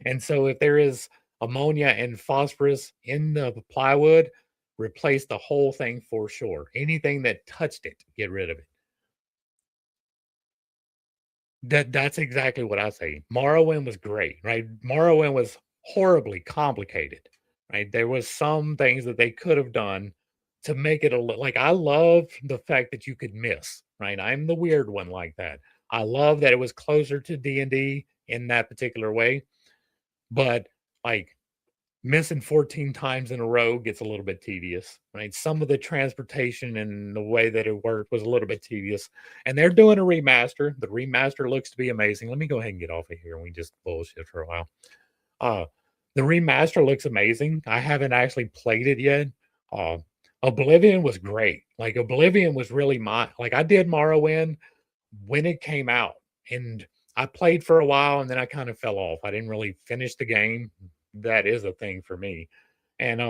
And so if there is ammonia and phosphorus in the plywood, replace the whole thing for sure. Anything that touched it, get rid of it. That's exactly what I say. Morrowind was great, right? Morrowind was horribly complicated, right? There was some things that they could have done to make it like I love the fact that you could miss, right? I'm the weird one like that. I love that it was closer to D&D in that particular way, but like missing 14 times in a row gets a little bit tedious, right? Some of the transportation and the way that it worked was a little bit tedious. And they're doing a remaster. The remaster looks to be amazing. Let me go ahead and get off of here and we just bullshit for a while. Uh the remaster looks amazing. I haven't actually played it yet. Uh Oblivion was great. Like Oblivion was really my like I did Morrowind when it came out. And I played for a while and then I kind of fell off. I didn't really finish the game. That is a thing for me. And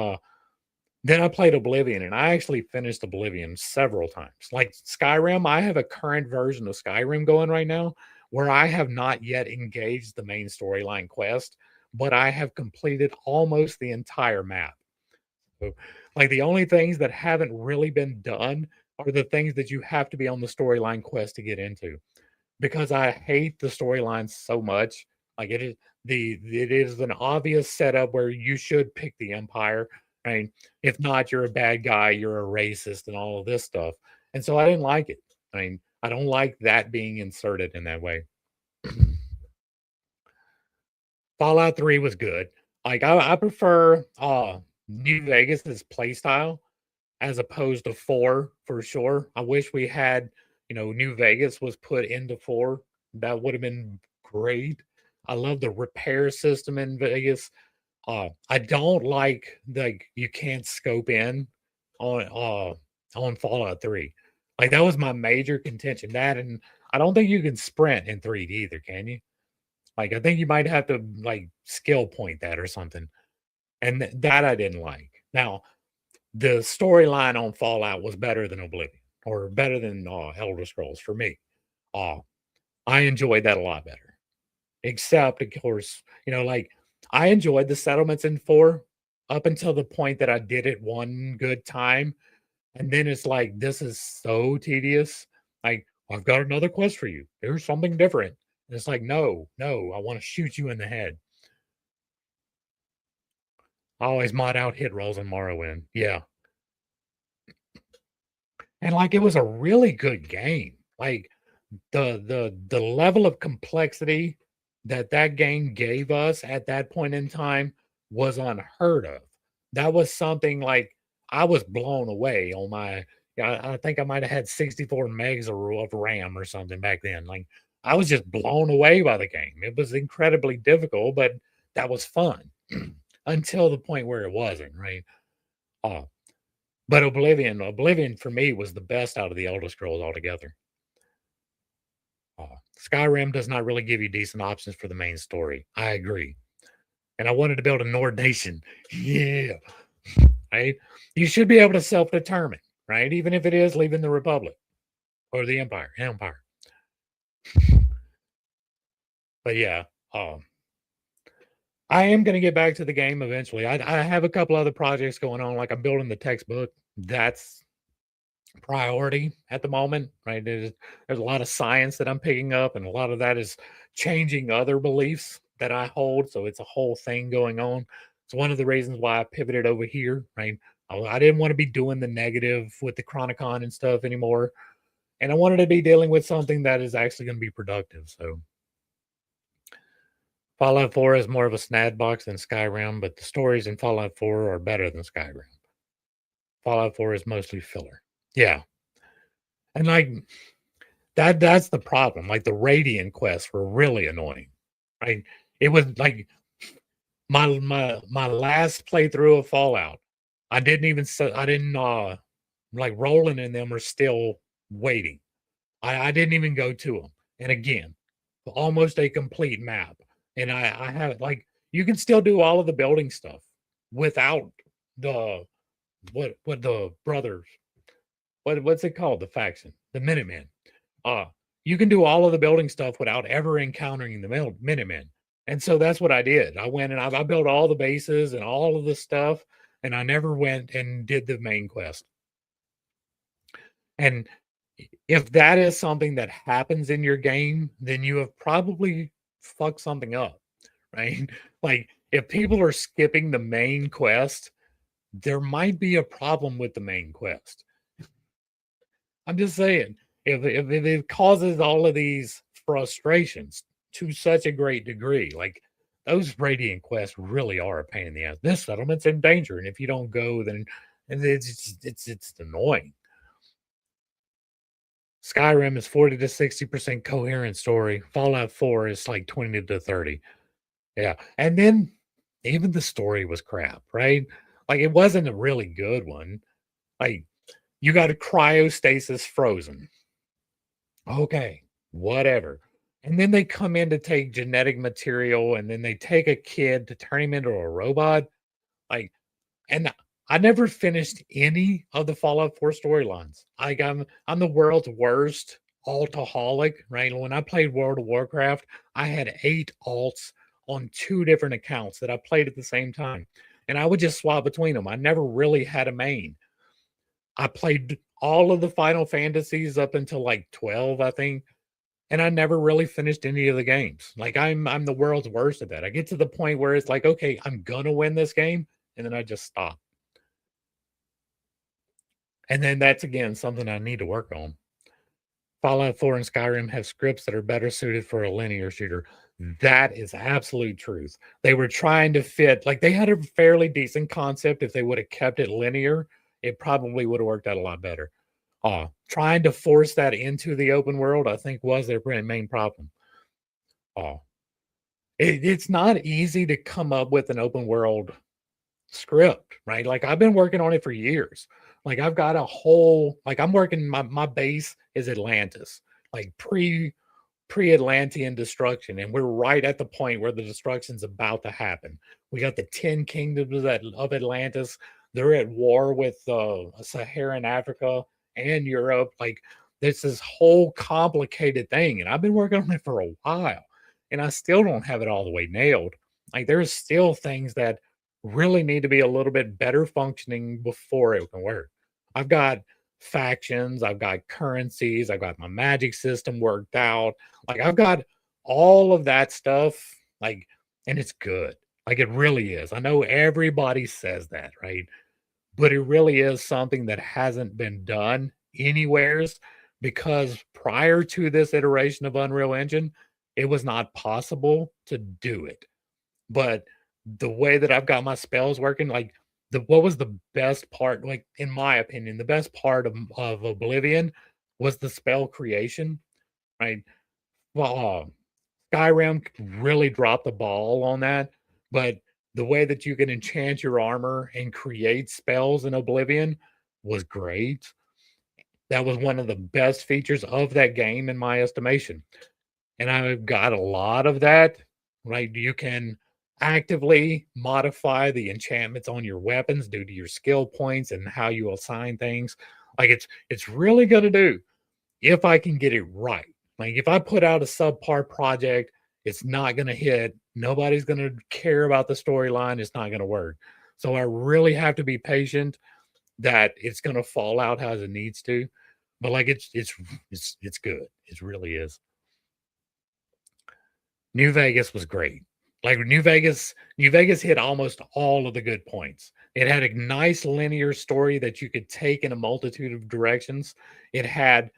then I played Oblivion and I actually finished Oblivion several times. Like Skyrim, I have a current version of Skyrim going right now where I have not yet engaged the main storyline quest, but I have completed almost the entire map. So, like the only things that haven't really been done are the things that you have to be on the storyline quest to get into because I hate the storyline so much. Like it is an obvious setup where you should pick the Empire. I mean, if not, you're a bad guy, you're a racist, and all of this stuff. And so I didn't like it. I mean, I don't like that being inserted in that way. Fallout 3 was good. Like I prefer New Vegas's playstyle as opposed to 4 for sure. I wish we had, New Vegas was put into 4. That would have been great. I love the repair system in Vegas. I don't like you can't scope in on Fallout 3. Like that was my major contention. That and I don't think you can sprint in 3 either, can you? Like I think you might have to like skill point that or something. And that I didn't like. Now, the storyline on Fallout was better than Oblivion or better than Elder Scrolls for me. Uh, I enjoyed that a lot better. Except, of course, like I enjoyed the settlements in 4 up until the point that I did it one good time. And then it's like, this is so tedious. Like, I've got another quest for you. Here's something different. And it's like, no, no, I want to shoot you in the head. I always mod out hit rolls in Morrowind. Yeah. And like it was a really good game. Like the level of complexity that that game gave us at that point in time was unheard of. That was something like I was blown away on my yeah, I think I might have had 64 megs of RAM or something back then. Like I was just blown away by the game. It was incredibly difficult, but that was fun until the point where it wasn't, right? Uh, but Oblivion for me was the best out of the Elder Scrolls altogether. Skyrim does not really give you decent options for the main story. I agree. And I wanted to build a Nord nation. Yeah. Right? You should be able to self determine, right? Even if it is leaving the Republic or the Empire. Empire. But yeah, I am going to get back to the game eventually. I have a couple other projects going on, like I'm building the textbook. That's priority at the moment, right? There's a lot of science that I'm picking up, and a lot of that is changing other beliefs that I hold. So it's a whole thing going on. It's one of the reasons why I pivoted over here, right? I didn't want to be doing the negative with the Chronicon and stuff anymore. And I wanted to be dealing with something that is actually going to be productive. So Fallout 4 is more of a snad box than Skyrim, but the stories in Fallout 4 are better than Skyrim. Fallout 4 is mostly filler. Yeah. And like that's the problem. Like the Radiant quests were really annoying. Right? It was like my last playthrough of Fallout. I didn't like rolling in them are still waiting. I didn't even go to them. And again, almost a complete map. And I have like you can still do all of the building stuff without the what the brothers what's it called? The faction, the Minutemen. Uh, you can do all of the building stuff without ever encountering the Minutemen. And so that's what I did. I went and I built all the bases and all of the stuff, and I never went and did the main quest. And if that is something that happens in your game, then you have probably fucked something up, right? Like if people are skipping the main quest, there might be a problem with the main quest. I'm just saying, if it causes all of these frustrations to such a great degree, like those Radiant quests really are a pain in the ass. This settlement's in danger, and if you don't go, then and it's annoying. Skyrim is 40 to 60% coherent story. Fallout 4 is like 20 to 30. Yeah. And then even the story was crap, right? Like it wasn't a really good one. Like you got a cryostasis frozen. Okay, whatever. And then they come in to take genetic material, and then they take a kid to turn him into a robot. Like, and I never finished any of the Fallout 4 storylines. Like, I'm the world's worst altaholic, right? When I played World of Warcraft, I had 8 alts on 2 different accounts that I played at the same time. And I would just swap between them. I never really had a main. I played all of the Final Fantasies up until like 12, I think, and I never really finished any of the games. Like, I'm the world's worst at that. I get to the point where it's like, okay, I'm gonna win this game, and then I just stop. And then that's again something I need to work on. Fallout 4 and Skyrim have scripts that are better suited for a linear shooter. That is absolute truth. They were trying to fit, like, they had a fairly decent concept. If they would have kept it linear, it probably would have worked out a lot better. Trying to force that into the open world, I think, was their main problem. Uh, it's not easy to come up with an open world script, right? Like, I've been working on it for years. Like, I've got a whole, like, I'm working, my base is Atlantis, like pre-Atlantean destruction, and we're right at the point where the destruction's about to happen. We got the 10 kingdoms of Atlantis. They're at war with Saharan Africa and Europe. Like, there's this whole complicated thing, and I've been working on it for a while, and I still don't have it all the way nailed. Like, there's still things that really need to be a little bit better functioning before it can work. I've got factions, I've got currencies, I've got my magic system worked out. Like, I've got all of that stuff, like, and it's good. Like, it really is. I know everybody says that, right? But it really is something that hasn't been done anywheres, because prior to this iteration of Unreal Engine, it was not possible to do it. But the way that I've got my spells working, like, what was the best part, like, in my opinion, the best part of Oblivion was the spell creation, right? Well, Skyrim really dropped the ball on that, but the way that you can enchant your armor and create spells in Oblivion was great. That was one of the best features of that game, in my estimation. And I've got a lot of that, right? You can actively modify the enchantments on your weapons due to your skill points and how you assign things. Like, it's really gonna do if I can get it right. Like, if I put out a subpar project, it's not gonna hit. Nobody's gonna care about the storyline. It's not gonna work. So I really have to be patient that it's gonna fall out as it needs to. But, like, it's good. It really is. New Vegas was great. Like, New Vegas hit almost all of the good points. It had a nice linear story that you could take in a multitude of directions. It had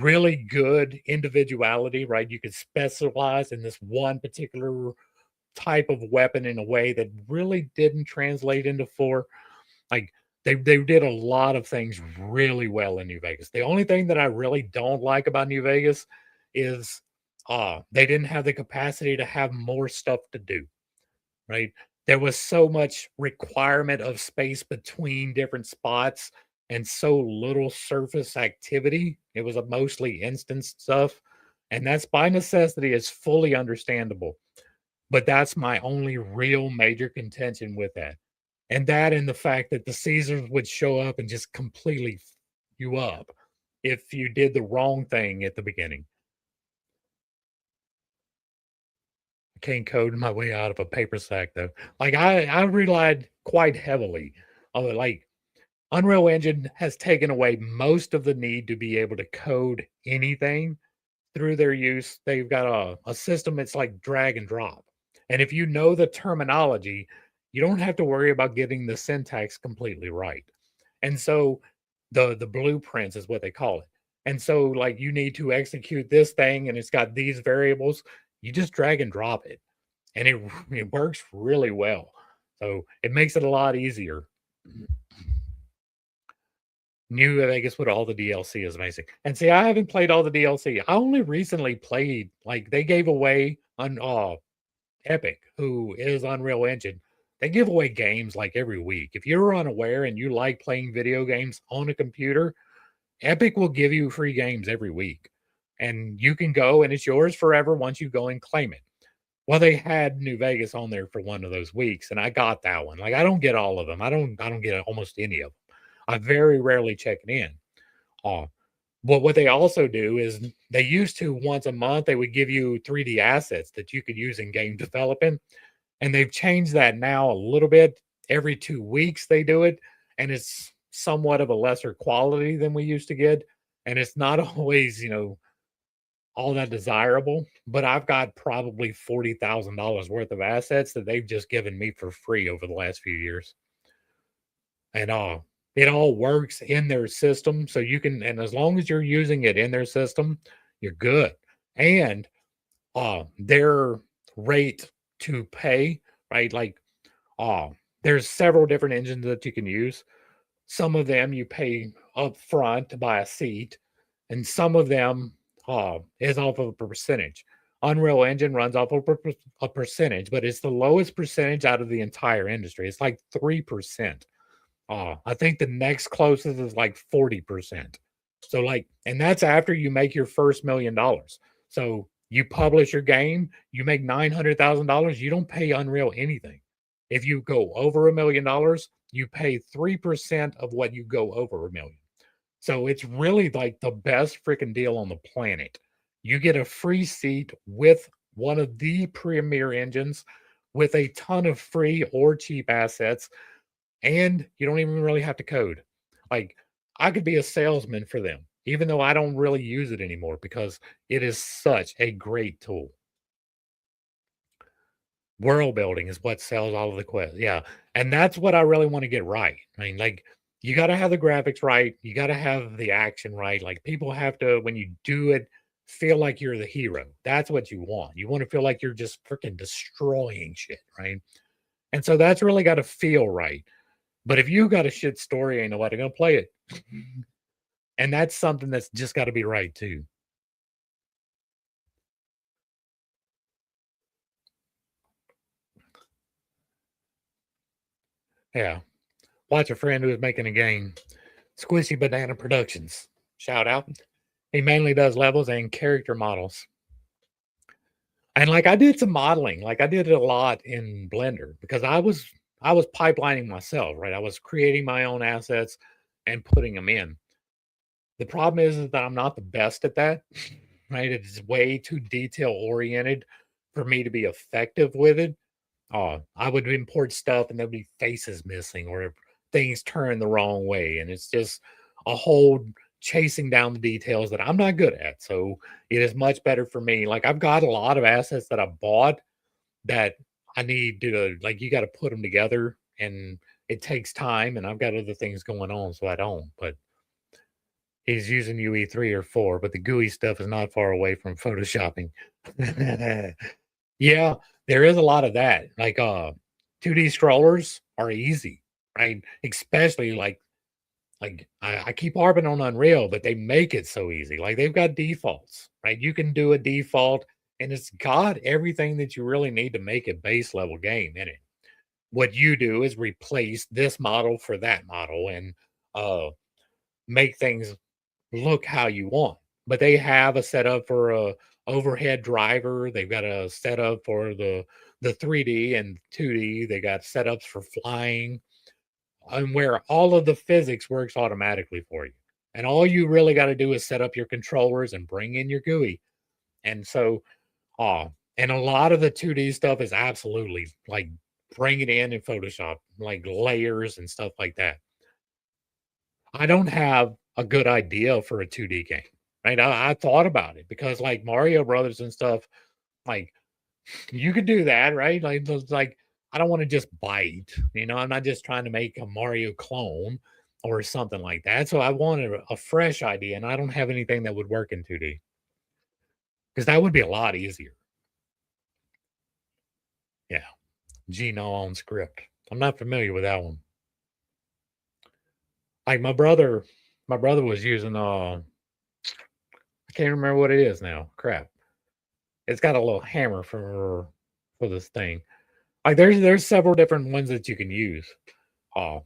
really good individuality, right? You could specialize in this one particular type of weapon in a way that really didn't translate into 4. Like, they did a lot of things really well in New Vegas. The only thing that I really don't like about New Vegas is they didn't have the capacity to have more stuff to do, right? There was so much requirement of space between different spots and so little surface activity. It was a mostly instance stuff, and that's by necessity is fully understandable. But that's my only real major contention with that. And that and the fact that the Caesars would show up and just completely you up if you did the wrong thing at the beginning. I can't code my way out of a paper sack though. Like, I relied quite heavily on it. Like, Unreal Engine has taken away most of the need to be able to code anything through their use. They've got a system that's like drag and drop. And if you know the terminology, you don't have to worry about getting the syntax completely right. And so the blueprints is what they call it. And so, like, you need to execute this thing and it's got these variables. You just drag and drop it. And it works really well. So it makes it a lot easier. New Vegas with all the DLC is amazing. And see, I haven't played all the DLC. I only recently played, like, they gave away on Epic, who is Unreal Engine. They give away games like every week. If you're unaware and you like playing video games on a computer, Epic will give you free games every week. and you can go and it's yours forever once you go and claim it. Well, they had New Vegas on there for one of those weeks, and I got that one. Like I don't get all of them. I don't get almost any of them. I very rarely check it in. Uh, but what they also do is they used to once a month they would give you 3D assets that you could use in game development, and they've changed that now a little bit. Every 2 weeks they do it, and it's somewhat of a lesser quality than we used to get, and it's not always all that desirable. But I've got probably $40,000 worth of assets that they've just given me for free over the last few years, and it all works in their system, so you can, and as long as you're using it in their system, you're good. And their rate to pay, right? Like, uh, there's several different engines that you can use. Some of them you pay up front to buy a seat, and some of them is off of a percentage. Unreal Engine runs off of a percentage, but it's the lowest percentage out of the entire industry. It's like 3%. I think the next closest is like 40%. So like, and that's after you make your first $1 million. So you publish your game, you make $900,000, you don't pay Unreal anything. If you go over $1 million, you pay 3% of what you go over a million. So it's really like the best freaking deal on the planet. You get a free seat with one of the premier engines with a ton of free or cheap assets, and you don't even really have to code. Like I could be a salesman for them, even though I don't really use it anymore because it is such a great tool. World building is what sells all of the quests. Yeah. And that's what I really want to get right. I mean, like, you got to have the graphics right. You got to have the action right. Like, people have to, when you do it, feel like you're the hero. That's what you want. You want to feel like you're just freaking destroying shit. Right. And so that's really got to feel right. But if you got a shit story, ain't nobody going to play it. And that's something that's just got to be right too. Yeah. Watch a friend who is making a game, Squishy Banana Productions. Shout out. He mainly does levels and character models. And like I did some modeling, like I did it a lot in Blender because I was pipelining myself, right? I was creating my own assets and putting them in. The problem is that I'm not the best at that, right? It's way too detail oriented for me to be effective with it. I would import stuff and there'd be faces missing or things turned the wrong way. And it's just a whole chasing down the details that I'm not good at. So it is much better for me. Like I've got a lot of assets that I bought that I need to, like, you got to put them together and it takes time. And I've got other things going on. So I don't. But he's using UE3 or 4, but the GUI stuff is not far away from photoshopping. Yeah, there is a lot of that. Like 2D scrollers are easy, right? Especially like I keep harping on Unreal, but they make it so easy. Like they've got defaults, right? You can do a default and it's got everything that you really need to make a base level game in it. What you do is replace this model for that model and uh make things look how you want. But they have a setup for a overhead driver. They've got a setup for the 3D and 2D. They got setups for flying, and where all of the physics works automatically for you. And all you really got to do is set up your controllers and bring in your GUI. And so, and a lot of the 2D stuff is absolutely like bring it in Photoshop, like layers and stuff like that. I don't have a good idea for a 2D game, right? I thought about it because like Mario Brothers and stuff, like you could do that, right? Like I don't want to just bite, I'm not just trying to make a Mario clone or something like that. So I wanted a fresh idea, and I don't have anything that would work in 2D because that would be a lot easier. Yeah, Geno on script. I'm not familiar with that one. Like my brother was using I can't remember what it is now. Crap. It's got a little hammer for this thing. Like there's several different ones that you can use. Uh,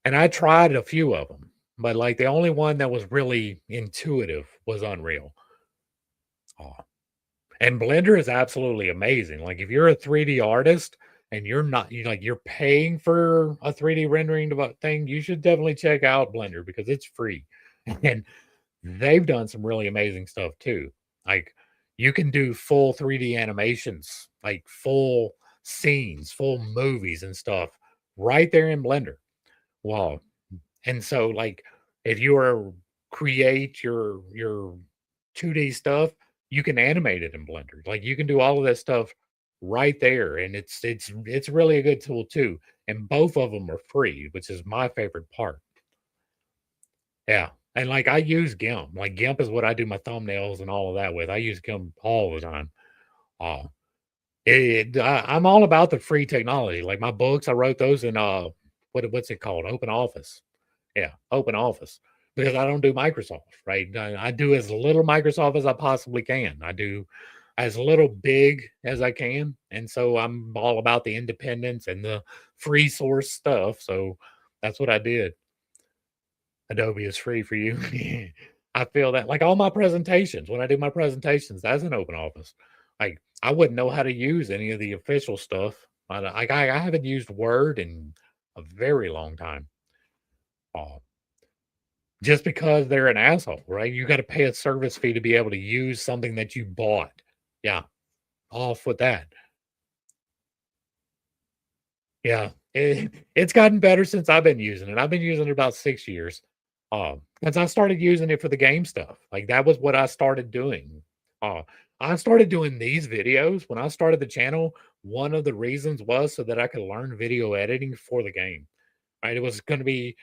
and I tried a few of them, but like the only one that was really intuitive was unreal. Oh, and Blender is absolutely amazing. Like if you're a 3D artist and you're not you like you're paying for a 3D rendering thing, you should definitely check out Blender because it's free. And they've done some really amazing stuff too. Like you can do full 3D animations, like full scenes, full movies and stuff right there in Blender. Wow. And so like if you are create your 2D stuff, you can animate it in Blender. Like you can do all of that stuff right there. And it's really a good tool too. And both of them are free, which is my favorite part. Yeah, and, like, I use GIMP, like, GIMP is what I do my thumbnails and all of that with, I use GIMP all the time. Uh, I'm all about the free technology, like, my books, I wrote those in, what's it called? Open Office. Yeah, Open Office, because I don't do Microsoft, right? I do as little Microsoft as I possibly can. I do as little big as I can, and so I'm all about the independence and the free source stuff, so that's what I did. Adobe is free for you. I feel that like all my presentations, when I do my presentations, that's an open office. Like I wouldn't know how to use any of the official stuff. I haven't used Word in a very long time. Uh, just because they're an asshole, right? You got to pay a service fee to be able to use something that you bought. Yeah, off with that. Yeah, it's gotten better since I've been using it. I've been using it about 6 years. Since I started using it for the game stuff. Like, that was what I started doing. Uh, I started doing these videos when I started the channel, one of the reasons was so that I could learn video editing for the game, right? It was gonna be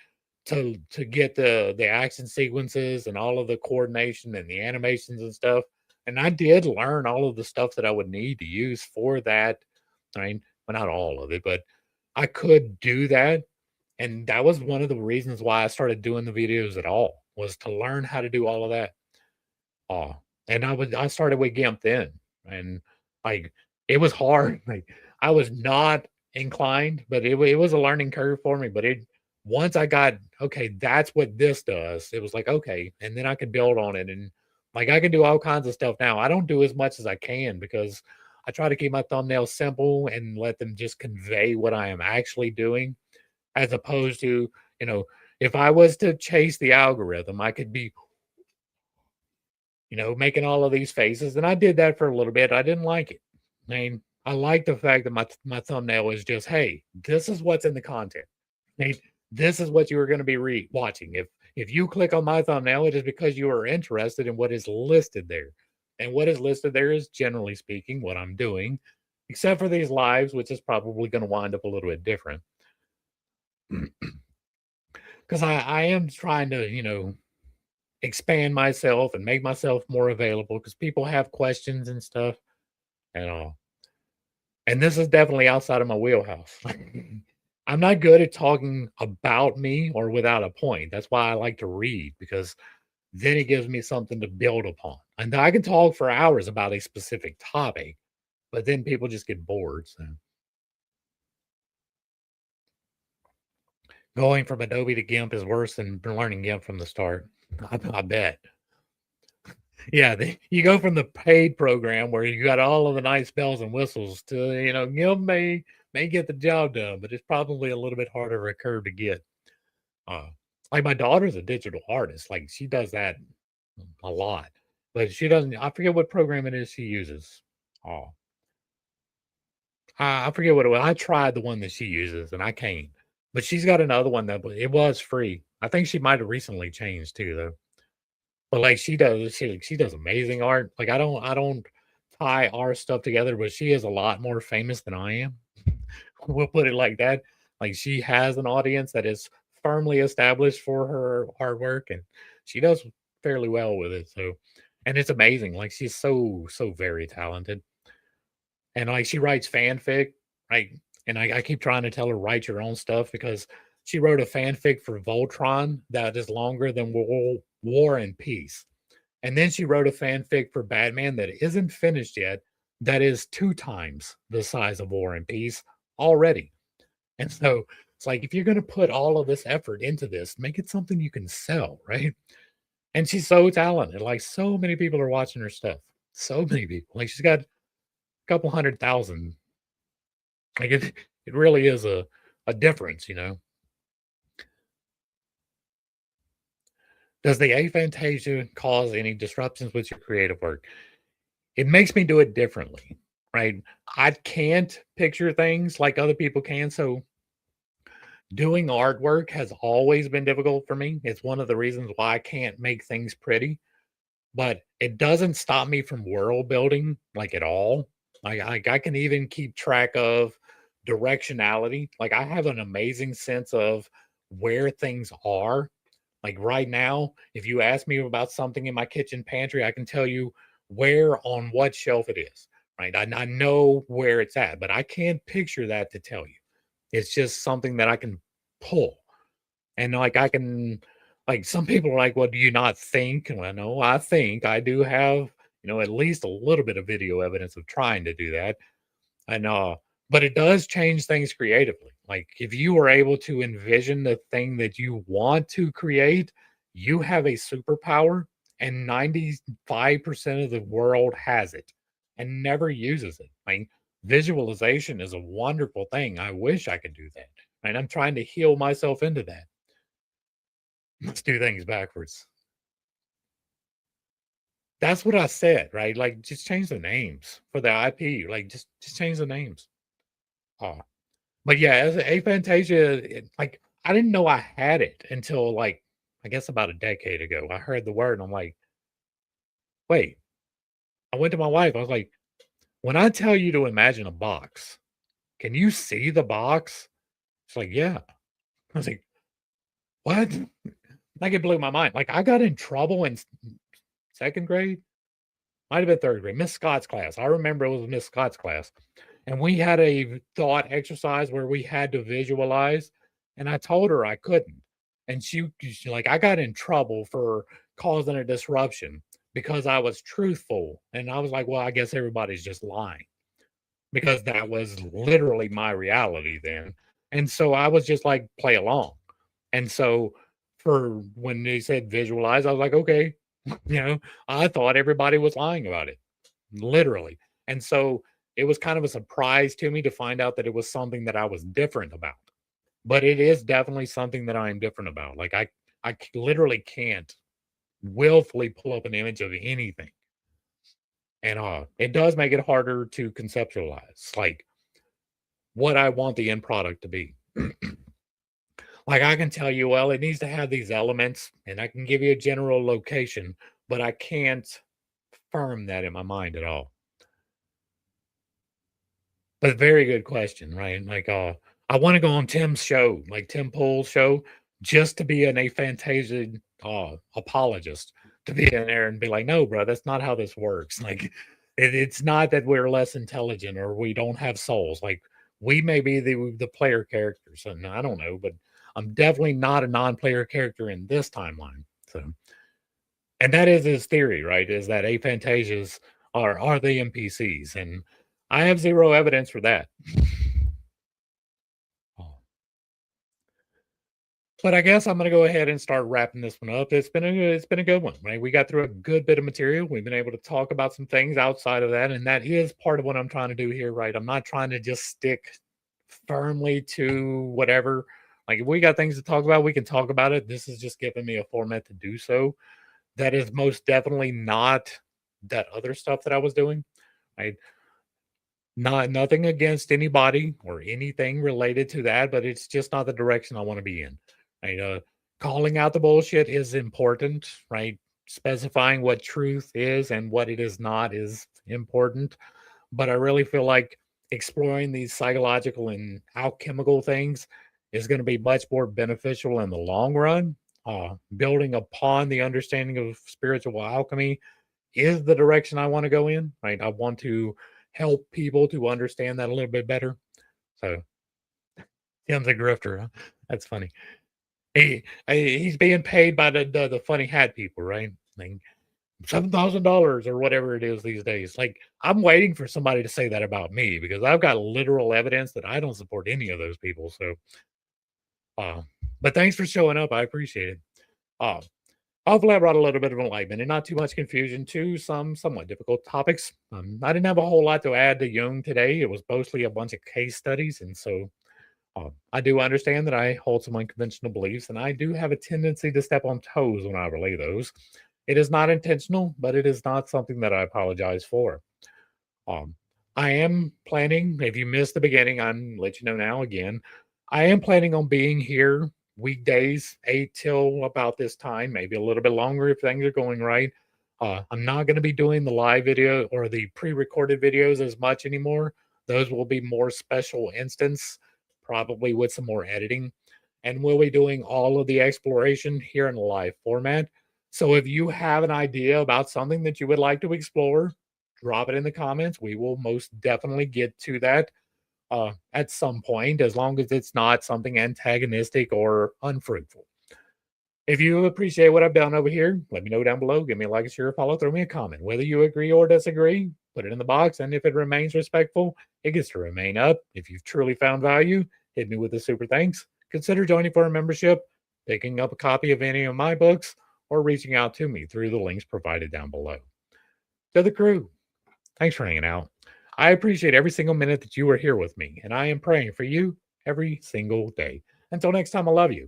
to get the action sequences and all of the coordination and the animations and stuff, and I did learn all of the stuff that I would need to use for that. I mean, well, not all of it, but I could do that, and that was one of the reasons why I started doing the videos at all, was to learn how to do all of that. Oh, and I started with GIMP then, and, like, it was hard, like, I was not inclined, but it was a learning curve for me, but it once I got, "Okay, that's what this does," it was like, "Okay," and then I could build on it, and, like, I can do all kinds of stuff now. I don't do as much as I can because I try to keep my thumbnails simple and let them just convey what I am actually doing, as opposed to, you know, if I was to chase the algorithm, I could be, making all of these faces, and I did that for a little bit. I didn't like it. I mean, I like the fact that my thumbnail is just, "Hey, this is what's in the content. Hey, this is what you are gonna be watching. If you click on my thumbnail, it is because you are interested in what is listed there, and what is listed there is, generally speaking, what I'm doing, except for these lives, which is probably gonna wind up a little bit different. 'Cause I am trying to, expand myself and make myself more available because people have questions and stuff and all. And this is definitely outside of my wheelhouse. I'm not good at talking about me or without a point. That's why I like to read because then it gives me something to build upon. And I can talk for hours about a specific topic, but then people just get bored. So going from Adobe to GIMP is worse than learning GIMP from the start. I bet. Yeah, you go from the paid program where you got all of the nice bells and whistles to, GIMP may get the job done, but it's probably a little bit harder of a curve to get. Uh, like my daughter's a digital artist, like she does that a lot, but she doesn't. I forget what program it is she uses. Oh, I forget what it was. I tried the one that she uses and I can't, but she's got another one that it was free. I think she might have recently changed too, though. But, like, she does amazing art. Like, I don't tie our stuff together, but she is a lot more famous than I am. We'll put it like that. Like, she has an audience that is firmly established for her artwork, and she does fairly well with it, so and it's amazing. Like, she's so very talented. And, like, she writes fanfic, right? And I keep trying to tell her, "Write your own stuff," because she wrote a fanfic for Voltron that is longer than War and Peace. And then she wrote a fanfic for Batman that isn't finished yet, that is 2 times the size of War and Peace already. And so, it's like, if you're gonna put all of this effort into this, make it something you can sell, right? And she's so talented. Like so many people are watching her stuff. So many people. Like she's got a couple 100,000. Like it really is a difference, you know. Does the aphantasia cause any disruptions with your creative work? It makes me do it differently, right? I can't picture things like other people can. So doing artwork has always been difficult for me. It's one of the reasons why I can't make things pretty, but it doesn't stop me from world building like at all. I can even keep track of directionality. Like I have an amazing sense of where things are. Like right now, if you ask me about something in my kitchen pantry, I can tell you where on what shelf it is. Right. I know where it's at, but I can't picture that to tell you. It's just something that I can pull. And like I can like some people are like, well, do you not think? Well, no, I think I do have, at least a little bit of video evidence of trying to do that. And but it does change things creatively. Like if you are able to envision the thing that you want to create, you have a superpower, and 95% of the world has it and never uses it. Like visualization is a wonderful thing. I wish I could do that. And I'm trying to heal myself into that. Let's do things backwards. That's what I said, right? Like just change the names for the IP. Like just change the names. Oh, but yeah, as aphantasia, like I didn't know I had it until like I guess about a decade ago. I heard the word and I'm like, wait. I went to my wife. I was like, when I tell you to imagine a box, can you see the box? She's like, yeah. I was like, what? Like it blew my mind. Like I got in trouble in second grade, might have been third grade, Miss Scott's class. I remember it was Miss Scott's class. And we had a thought exercise where we had to visualize. And I told her I couldn't. And she like, I got in trouble for causing a disruption because I was truthful. And I was like, well, I guess everybody's just lying because that was literally my reality then. And so I was just like, play along. And so for when they said visualize, I was like, okay, I thought everybody was lying about it, literally. And so it was kind of a surprise to me to find out that it was something that I was different about. But it is definitely something that I am different about. Like literally can't willfully pull up an image of anything. And it does make it harder to conceptualize like what I want the end product to be. Like I can tell you, well, it needs to have these elements and I can give you a general location, but I can't firm that in my mind at all. But very good question, right? Like, I want to go on Tim's show, like Tim Pool's show, just to be an aphantasia apologist, to be in there and be like, no, bro, that's not how this works. Like, it's not that we're less intelligent or we don't have souls. Like, we may be the player characters, and I don't know, but I'm definitely not a non-player character in this timeline. So, and that is his theory, right? Is that aphantasias are the NPCs, and I have zero evidence for that. Oh. But I guess I'm gonna go ahead and start wrapping this one up. It's been a good one, right? We got through a good bit of material. We've been able to talk about some things outside of that, and that is part of what I'm trying to do here, right? I'm not trying to just stick firmly to whatever. Like if we got things to talk about, we can talk about it. This is just giving me a format to do so. That is most definitely not that other stuff that I was doing. Right? Nothing against anybody or anything related to that, but it's just not the direction I want to be in. Right? Calling out the bullshit is important, right? Specifying what truth is and what it is not is important. But I really feel like exploring these psychological and alchemical things is going to be much more beneficial in the long run. Building upon the understanding of spiritual alchemy is the direction I want to go in, right? I want to help people to understand that a little bit better. So Tim's a grifter. Huh? That's funny. He's being paid by the funny hat people, right? Like $7,000 or whatever it is these days. Like I'm waiting for somebody to say that about me because I've got literal evidence that I don't support any of those people. So, uh, but thanks for showing up. I appreciate it. Uh, Hopefully, I brought a little bit of enlightenment and not too much confusion to some somewhat difficult topics. I didn't have a whole lot to add to Jung today. It was mostly a bunch of case studies. And so I do understand that I hold some unconventional beliefs, and I do have a tendency to step on toes when I relay those. It is not intentional, but it is not something that I apologize for. Um, I am planning, if you missed the beginning, I'm let you know now again. I am planning on being here weekdays, 8 till about this time, maybe a little bit longer if things are going right. I'm not going to be doing the live video or the pre recorded videos as much anymore. Those will be more special instance, probably with some more editing. And we'll be doing all of the exploration here in a live format. So if you have an idea about something that you would like to explore, drop it in the comments. We will most definitely get to that at some point, as long as it's not something antagonistic or unfruitful. If you appreciate what I've done over here, let me know down below. Give me a like, share, follow, throw me a comment. Whether you agree or disagree, put it in the box. And if it remains respectful, it gets to remain up. If you've truly found value, hit me with a super thanks. Consider joining for a membership, picking up a copy of any of my books, or reaching out to me through the links provided down below. To the crew, thanks for hanging out. I appreciate every single minute that you are here with me, and I am praying for you every single day. Until next time, I love you.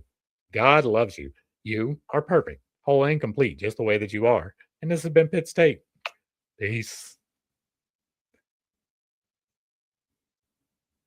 God loves you. You are perfect, whole and complete, just the way that you are. And this has been Pittstake. Peace.